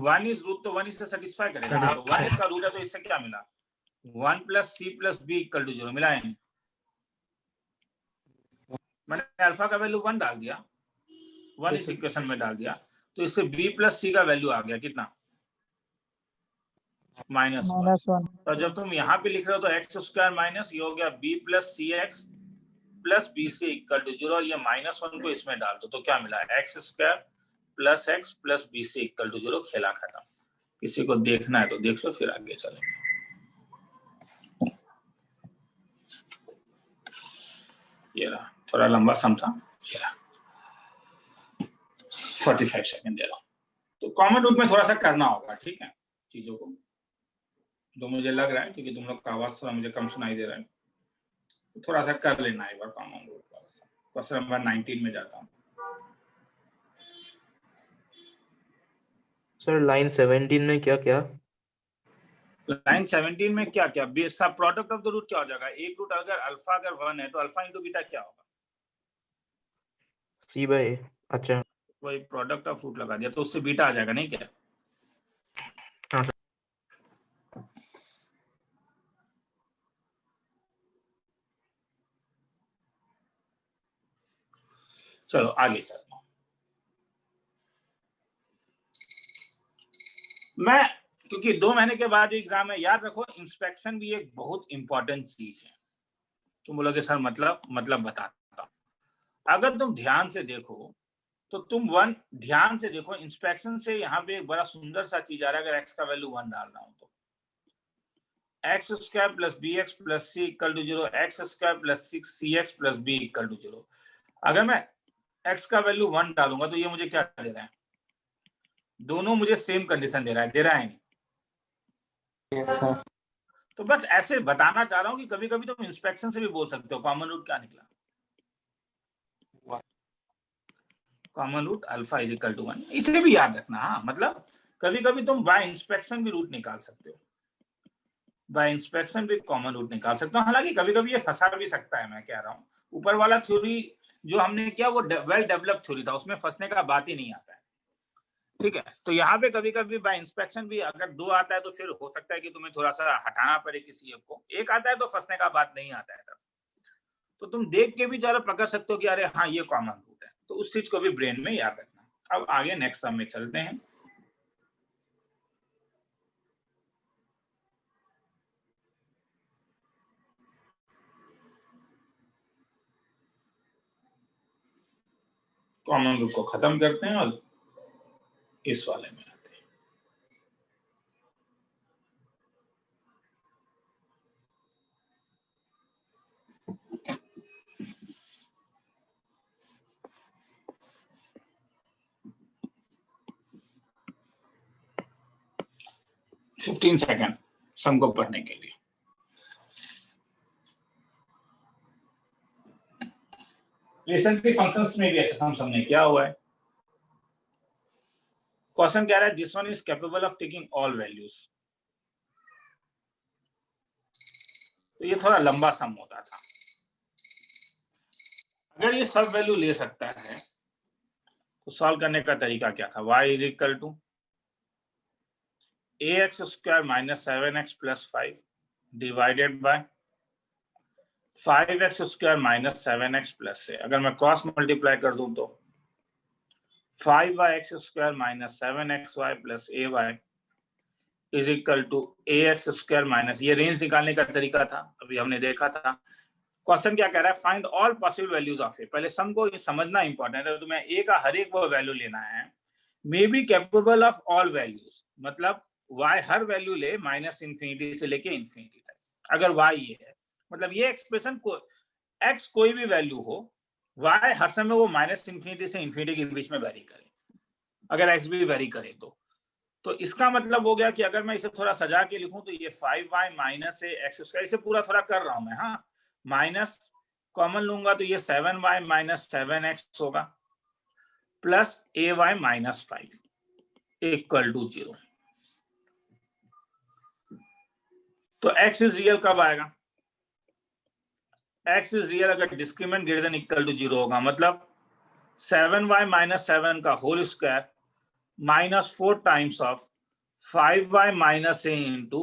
[SPEAKER 1] 1 इज रूट तो 1 इसे सेटिस्फाई करेगा। तो 1 इसका रूट है तो इससे क्या मिला, 1 plus c plus b equal to 0 मिला है नहीं। मैंने अल्फा का वैल्यू 1 डाल दिया, 1 इस इक्वेशन में डाल दिया, तो इससे b प्लस सी का वैल्यू आ गया कितना, -1। तो जब तुम यहाँ पे लिख रहे हो तो एक्स स्क्वायर माइनस ये हो गया b plus c x plus b c equal to 0 और ये -1 को इसमें डाल दो तो क्या मिला, x square plus x plus b c equal to 0। खेला खत्म। किसी को देखना है तो देख लो, फिर आगे चले। ये रहा, थोड़ा लंबा सम था, 45 सेकंड दे रहा हूँ। तो कॉमन रूट में थोड़ा सा करना होगा, ठीक है, चीजों को, जो मुझे लग रहा है क्योंकि तुम लोग का आवाज थोड़ा मुझे कम सुनाई दे रहा है, तो थोड़ा सा कर लेना एक बार कॉमन रूट वाला सा। क्वेश्चन नंबर 19 में जाता हूँ।
[SPEAKER 3] सर लाइन 17 में क्या क्या,
[SPEAKER 1] लाइन 17 में क्या क्या, सब प्रोडक्ट ऑफ द रूट क्या हो जाएगा, एक रूट अगर अल्फा अगर 1 है तो अल्फा इंटू बीटा क्या होगा,
[SPEAKER 3] c बाय a। अच्छा
[SPEAKER 1] वही प्रोडक्ट ऑफ रूट लगा दिया तो उससे बीटा आ जाएगा, नहीं क्या।
[SPEAKER 3] हाँ सर।
[SPEAKER 1] चलो आगे चलता हूँ। मैं क्योंकि 2 महीने के बाद एग्जाम है, याद रखो इंस्पेक्शन भी एक बहुत इंपॉर्टेंट चीज है। तुम बोलोगे सर मतलब बताता हूँ। अगर तुम ध्यान से देखो तो तुम ध्यान से देखो, इंस्पेक्शन से यहाँ पे एक बड़ा सुंदर सा चीज आ रहा है। अगर x का वैल्यू 1 डाल रहा हूँ तो x square plus B x plus c equal to 0, x square plus 6cx plus b equal to 0। अगर मैं x का वैल्यू 1 डालूंगा तो ये मुझे क्या दे रहा है, दोनों मुझे सेम कंडीशन दे रहा है नहीं।
[SPEAKER 5] Yes sir.
[SPEAKER 1] तो बस ऐसे बताना चाह रहा हूँ कि कभी कभी तुम इंस्पेक्शन से भी बोल सकते हो कॉमन रूट क्या निकला, common root alpha is equal to 1। इसे भी याद रखना। हाँ मतलब कभी कभी तुम बाय इंस्पेक्शन भी रूट निकाल सकते हो, बाय इंस्पेक्शन भी कॉमन रूट निकाल सकते हो। हालांकि कभी कभी ये फंसा भी सकता है, मैं कह रहा हूँ ऊपर वाला थ्योरी जो हमने किया वो वेल डेवलप थ्योरी था, उसमें फंसने का बात ही नहीं आता है, ठीक है। तो यहाँ पे कभी कभी बाय इंस्पेक्शन भी अगर 2 आता है तो फिर हो सकता है कि तुम्हें थोड़ा सा हटाना पड़े किसी एक को, एक आता है तो फंसने का बात नहीं आता है तब। तो तुम देख के भी जरा पकड़ सकते हो कि अरे हाँ ये कॉमन रूट है, तो उस चीज को भी ब्रेन में याद रखना। अब आगे नेक्स्ट सम में चलते हैं। कॉमन रूट को खत्म करते हैं और इस वाले में आते हैं। 15 सेकंड सम को पढ़ने के लिए। रिसेंटली फंक्शंस में भी ऐसा सम हमने किया हुआ है। क्वेश्चन कह रहा है this one is capable of taking all values. तो ये थोड़ा लंबा सम होता था। अगर ये सब वैल्यू ले सकता है तो सॉल्व करने का तरीका क्या था? y is equal to ax square minus 7x plus 5 divided by 5x square minus 7x plus c. अगर मैं क्रॉस मल्टीप्लाई कर दूं तो 5x square minus 7xy plus ay is equal to ax square minus, ये range निकालने का तरीका था, अभी हमने देखा था। क्वेश्चन क्या कह रहा है? Find all possible values of a. पहले सम को ये समझना इंपॉर्टेंट है। तो मैं ए का हर एक वो वैल्यू लेना है, may be capable of all values, मतलब y हर वैल्यू ले माइनस इंफिनिटी से लेके इंफिनिटी तक। अगर y ये है, मतलब ये एक्सप्रेशन को x कोई भी वैल्यू हो, y हर समय वो माइनस इंफिनिटी से इंफिनिटी के बीच में वेरी करे, अगर x भी वेरी करे तो इसका मतलब हो गया कि अगर मैं इसे थोड़ा सजा के लिखूं तो ये 5y माइनस x स्क्वायर, इसे पूरा थोड़ा कर रहा हूं मैं, हाँ, माइनस कॉमन लूंगा तो ये 7y माइनस 7x होगा plus ay minus 5 equal to 0। तो x इज रियल कब आएगा? x इज रियल अगर discriminant greater than equal to 0 होगा, मतलब 7y माइनस 7 का whole square minus 4 times of 5y minus a into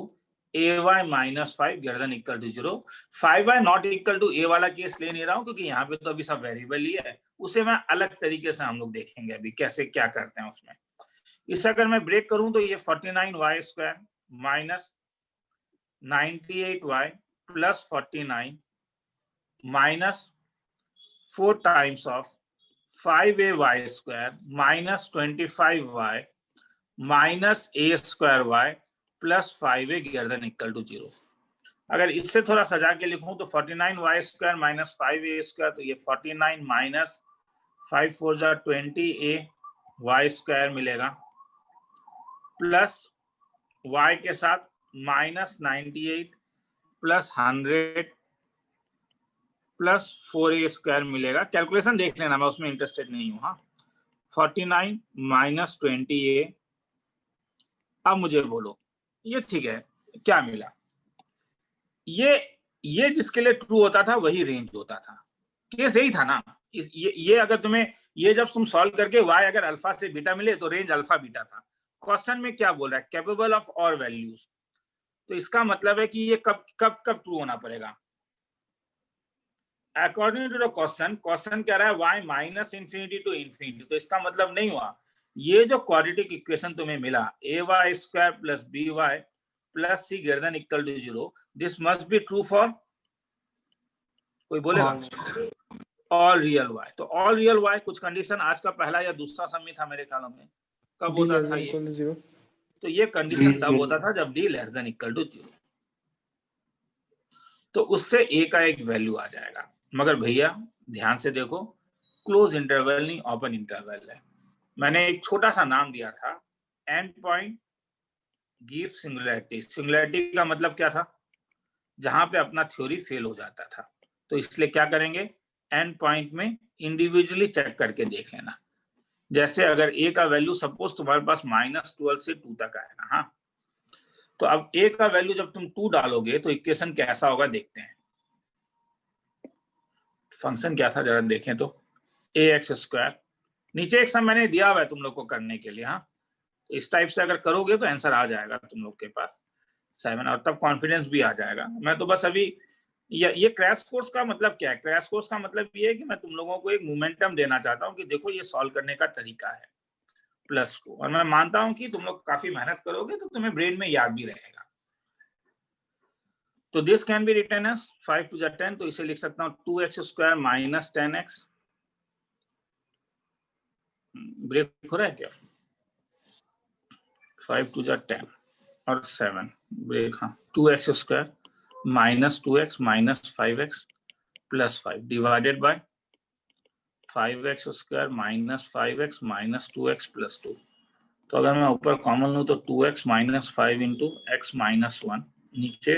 [SPEAKER 1] ay minus 5 greater than equal to 0। 5y not equal to a वाला case ले नहीं रहा हूं क्योंकि यहाँ पे तो अभी सब वेरिएबल ही है, उसे मैं अलग तरीके से हम लोग देखेंगे अभी कैसे क्या करते हैं उसमें। इसे अगर मैं ब्रेक करूं तो ये 49y square minus 98y plus 49 minus 4 times of 5ay square minus 25y minus a square y plus 5a greater than equal to 0। अगर इससे थोड़ा सजा के लिखूं तो 49y square minus 5a square, तो ये 49 माइनस 5 4 जा 20a y स्क्वायर मिलेगा प्लस y के साथ minus 98 plus 100 plus 4a square मिलेगा। कैलकुलेशन देख लेना, मैं उसमें इंटरेस्टेड नहीं हूँ। हाँ, 49 माइनस 20a। अब मुझे बोलो ये ठीक है, क्या मिला? ये जिसके लिए ट्रू होता था वही रेंज होता था, केस यही था ना। ये अगर तुम्हें ये जब तुम सॉल्व करके y अगर अल्फा से बीटा मिले तो रेंज अल्फा बीटा था। क्वेश्चन में क्या बोल रहा है? Capable of all values. तो इसका मतलब है कि ये कब कब कब ट्रू होना पड़ेगा? अकॉर्डिंग टू द क्वेश्चन कह रहा है y minus infinity to infinity. तो इसका मतलब नहीं हुआ ये जो क्वाड्रेटिक इक्वेशन तुम्हें मिला ay square plus by plus c greater than equal to 0, this must be true for, कोई बोलेगा, ऑल रियल y। तो ऑल रियल y कुछ कंडीशन आज का पहला या दूसरा सम में था मेरे ख्याल में, कब होता था ये? तो ये कंडीशन तब होता था जब d less than equal to 0, तो उससे a का एक वैल्यू आ जाएगा। मगर भैया ध्यान से देखो, क्लोज इंटरवल नहीं ओपन इंटरवल है। मैंने एक छोटा सा नाम दिया था, and point give singularity. Singularity का मतलब क्या था? जहां पे अपना थ्योरी फेल हो जाता था। तो इसलिए क्या करेंगे, एंड पॉइंट में इंडिविजुअली चेक करके देख लेना। जैसे अगर a का वैल्यू सपोज तुम्हारे पास -12 से 2 तक आएगा, हाँ, तो अब a का वैल्यू जब तुम 2 डालोगे तो इक्वेशन कैसा होगा देखते हैं। फंक्शन क्या था जरा देखें तो, ax स्क्वायर, नीचे एक सम मैंने दिया हुआ है तुम लोग को करने के लिए। हाँ, तो इस टाइप से अगर करोगे तो आंसर आ जाएगा तुम लोग के पास 7, और तब कॉन्फिडेंस भी आ जाएगा। मैं तो बस अभी ये क्रैश कोर्स का मतलब क्या है? क्रैश कोर्स का मतलब ये है कि मैं तुम लोगों को एक मोमेंटम देना चाहता हूँ कि देखो ये सॉल्व करने का तरीका है +2, और मैं मानता हूँ कि तुम लोग काफी मेहनत करोगे तो तुम्हें ब्रेन में याद भी रहेगा। तो this can be written as 5 to the 10, तो इसे लिख सकता हूँ 2x square minus 10x। Break हो रहा है क्या? 5 टू द 10 और 7 ब्रेक, हाँ, 2x square minus 2x minus 5x plus 5 divided by 5x square minus 5x minus 2x plus 2 तो अगर मैं ऊपर कॉमन लूं तो 2x minus 5 into x minus 1, नीचे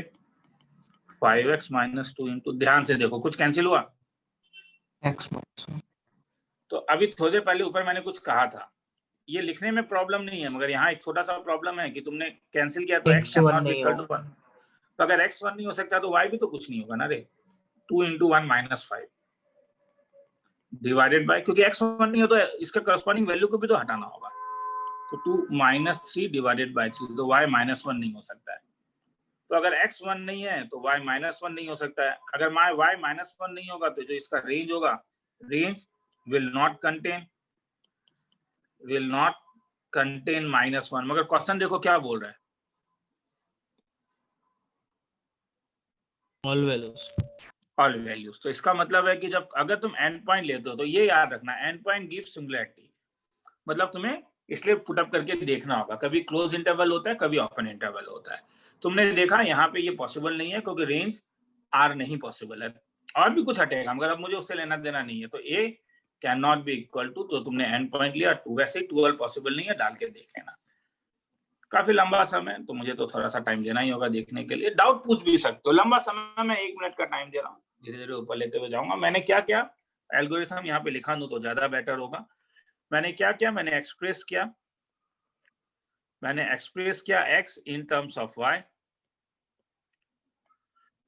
[SPEAKER 1] 5x माइनस 2 इंटू, ध्यान से देखो कुछ कैंसिल हुआ।
[SPEAKER 3] x minus 1
[SPEAKER 1] तो अभी थोड़ी देर पहले ऊपर मैंने कुछ कहा था, ये लिखने में प्रॉब्लम नहीं है, मगर यहाँ एक छोटा सा प्रॉब्लम है कि तुमने कैंसिल किया तो x
[SPEAKER 7] X1
[SPEAKER 1] cannot be
[SPEAKER 7] नहीं
[SPEAKER 1] equal to 1। तो अगर x 1 नहीं हो सकता तो y भी तो कुछ नहीं होगा ना रे। 2 इंटू 1 माइनस 5 डिवाइडेड बाय, क्योंकि x 1 नहीं हो तो इसका करस्पॉन्डिंग वैल्यू को भी तो हटाना होगा, तो 2 माइनस 3 डिवाइडेड बाय 3, तो y माइनस 1 नहीं हो सकता है। तो अगर x 1 नहीं है तो y माइनस 1 नहीं हो सकता है। अगर y माइनस 1 नहीं होगा तो जो इसका रेंज होगा, range will not contain minus 1। मगर क्वेश्चन देखो क्या बोल रहा है,
[SPEAKER 2] ऑल वैल्यूज।
[SPEAKER 1] All values. तो इसका मतलब है कि जब अगर तुम एंड पॉइंट लेते हो तो ये याद रखना, एंड पॉइंट गिव्स सिंगुलैरिटी, मतलब तुम्हें इसलिए पुटअप करके देखना होगा, कभी क्लोज इंटरवल होता है, कभी ओपन इंटरवल होता है। तुमने देखा यहाँ पे ये पॉसिबल नहीं है क्योंकि रेंज आर नहीं पॉसिबल है, और भी कुछ हटेगा मगर अब मुझे उससे लेना देना नहीं है। तो a can not be equal to, जो तुमने एंड पॉइंट लिया 2, वैसे ही 12 पॉसिबल नहीं है, डाल के देख लेना। काफी लंबा समय, तो मुझे तो थोड़ा सा टाइम देना ही होगा देखने के लिए। डाउट पूछ भी सकते हो, लंबा समय में 1 मिनट का टाइम दे रहा हूँ, धीरे धीरे ऊपर लेते हुए जाऊंगा। मैंने क्या क्या एल्गोरिथम यहाँ पे लिखा दूं तो ज्यादा बेटर होगा। मैंने क्या किया, मैंने एक्सप्रेस किया x in terms of y।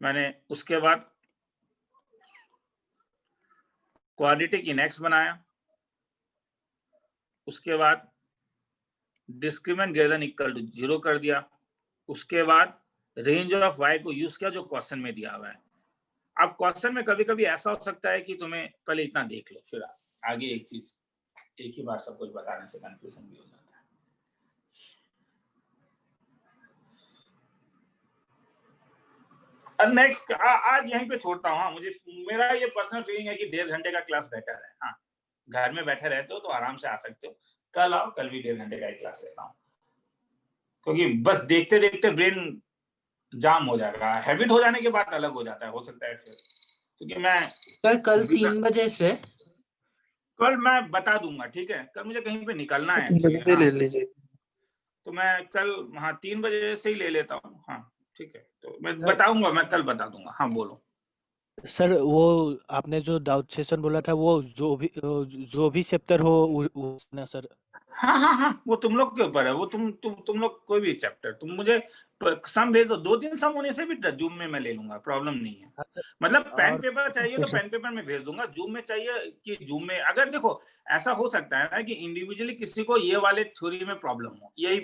[SPEAKER 1] मैंने उसके बाद क्वाड्रेटिक इन x बनाया, उसके बाद discriminant greater than equal to 0 कर दिया, उसके बाद रेंज ऑफ y को यूज किया जो क्वेश्चन में दिया हुआ है। अब क्वेश्चन में कभी कभी ऐसा हो सकता है कि तुम्हें पहले इतना देख लो, फिर आगे एक चीज एक ही बार सब कुछ बताने से कंफ्यूजन भी हो जाता है। अब नेक्स्ट आज यहीं पे छोड़ता हूँ। हाँ, मेरा ये पर्सनल फीलिंग है कि 1.5 घंटे का क्लास बेटर है। हाँ, घर में बैठे रहते हो तो आराम से आ सकते हो, कल आओ, कल भी 1.5 घंटे का क्लास लेता हूँ, क्योंकि बस देखते देखते ब्रेन जाम हो जाएगा। हैबिट हो जाने के बाद अलग हो जाता है, हो सकता है फिर, क्योंकि मैं
[SPEAKER 7] सर कल 3 बजे से,
[SPEAKER 1] कल मैं बता दूंगा, ठीक है, कल मुझे कहीं पे निकलना है,
[SPEAKER 8] 3 बजे से ले लीजिए।
[SPEAKER 1] तो मैं कल, हाँ 3 बजे से ही ले लेता हूँ। हाँ ठीक है, तो मैं बताऊंगा, मैं कल बता दूंगा। हाँ बोलो
[SPEAKER 9] सर, वो आपने जो डाउट सेशन बोला था वो जो भी चैप्टर हो वो ना सर।
[SPEAKER 1] हाँ हाँ हाँ, वो तुम लोग के ऊपर है, वो तुम लोग कोई भी चैप्टर, तुम मुझे सम भेज दो, 2-3 सम होने से भी जूम में मैं ले लूंगा, प्रॉब्लम नहीं है।
[SPEAKER 9] हाँ सर।
[SPEAKER 1] मतलब पेन
[SPEAKER 9] और
[SPEAKER 1] पेपर चाहिए तो पेन पेपर में भेज दूंगा, जूम में चाहिए कि जूम में। अगर देखो ऐसा हो सकता है ना कि इंडिविजुअली किसी को ये वाले थ्योरी में प्रॉब्लम हो, यही,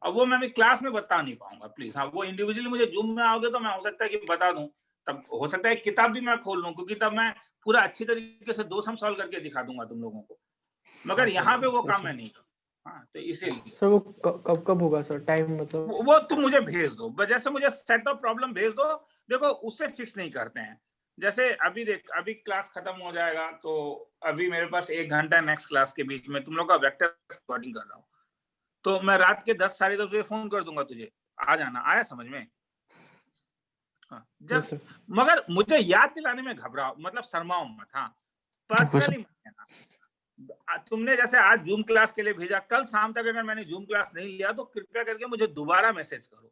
[SPEAKER 1] अब वो मैं क्लास में बता नहीं पाऊंगा प्लीज। हाँ, वो इंडिविजुअली मुझे जूम में आओगे तो मैं हो सकता है कि बता दूं, तब हो सकता है किताब भी मैं खोल लूं, क्योंकि तब मैं पूरा अच्छी तरीके से 2 सम सॉल्व करके दिखा दूंगा तुम लोगों को, मगर यहाँ पे वो काम मैं नहीं करूँ। हाँ, तो इसीलिए
[SPEAKER 4] सर वो कब कब होगा सर, टाइम मतलब?
[SPEAKER 1] वो तुम मुझे भेज दो, जैसे मुझे सेट ऑफ प्रॉब्लम भेज दो। देखो उससे फिक्स नहीं करते हैं, जैसे अभी देख, अभी क्लास खत्म हो जाएगा तो अभी मेरे पास 1 घंटा नेक्स्ट क्लास के बीच में तुम लोग का वेक्टर रिकॉर्डिंग कर रहा हूँ, तो मैं रात के 10 साढ़े 10 बजे फोन कर दूंगा तुझे, आ जाना। आया समझ में? हाँ, जब मगर मुझे याद दिलाने में घबराओ, मतलब शर्माओ मत। हाँ, पर्सनली मत कहना। तुमने जैसे आज जूम क्लास के लिए भेजा, कल शाम तक अगर मैंने जूम क्लास नहीं लिया तो कृपया करके मुझे दोबारा मैसेज करो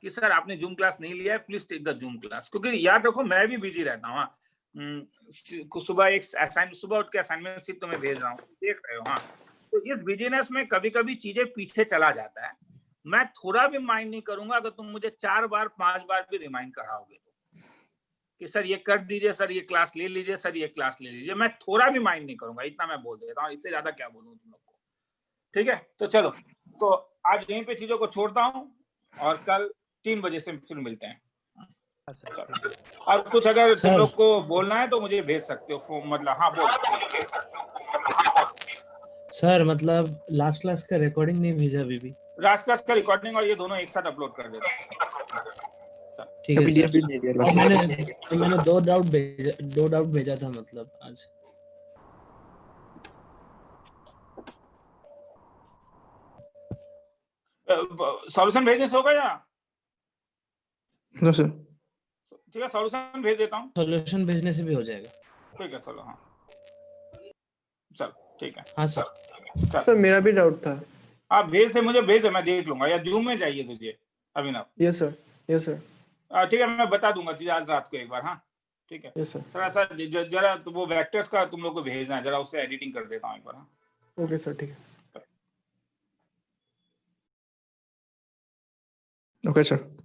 [SPEAKER 1] कि सर आपने जूम क्लास नहीं लिया है, please take the zoom class. क्योंकि याद रखो मैं भी बिजी रहता हूँ। सुबह एक असाइनमेंट, सुबह उठ के असाइनमेंट शीट तो मैं भेज रहा हूँ, देख रहे हो। हाँ, तो इस बिजीनेस में कभी कभी चीजें पीछे चला जाता है। मैं थोड़ा भी माइंड नहीं करूंगा अगर तुम मुझे 4 बार 5 बार भी रिमाइंड कराओगे तो, कि सर ये कर दीजिए, सर ये क्लास ले लीजिए, सर ये क्लास ले लीजिए। मैं थोड़ा भी माइंड नहीं करूंगा, इतना मैं बोल देता हूँ, इससे ज्यादा क्या बोलूँ तुम लोग को। ठीक है, तो चलो, तो आज यहीं पे चीजों को छोड़ता हूँ और कल 3 बजे से फिर मिलते हैं। और कुछ अगर तुम लोग को बोलना है तो मुझे भेज सकते हो, मतलब हाँ बोल।
[SPEAKER 2] सर मतलब लास्ट क्लास का रिकॉर्डिंग नहीं भेजा अभी भी?
[SPEAKER 1] लास्ट क्लास का रिकॉर्डिंग और ये दोनों एक साथ अपलोड कर देता हूँ।
[SPEAKER 2] ठीक है सर। और मैंने 2 डाउट भेजा था मतलब आज।
[SPEAKER 1] सॉल्यूशन भेजने से होगा या?
[SPEAKER 8] No sir.
[SPEAKER 1] ठीक है, सॉल्यूशन भेज देता हूँ।
[SPEAKER 2] सॉल्यूशन भेजने से भी हो जाएगा?
[SPEAKER 1] ठीक है, चलो। हाँ चलो, ठीक है।
[SPEAKER 2] हाँ सर।
[SPEAKER 4] सर मेरा भी डाउट था।
[SPEAKER 1] आप भेज से मुझे भेज, मैं देख लूंगा, या जूम में चाहिए तुझे अभिनव?
[SPEAKER 4] यस सर, यस सर,
[SPEAKER 1] ठीक है, मैं बता दूंगा तुझे आज रात को एक बार। हाँ ठीक है,
[SPEAKER 4] यस सर।
[SPEAKER 1] थोड़ा सा जरा तो वो वेक्टर्स का तुम लोग को भेजना है, जरा उससे एडिटिंग कर देता हूँ एक बार। हाँ
[SPEAKER 4] ओके सर, ठीक है।
[SPEAKER 8] Okay sir.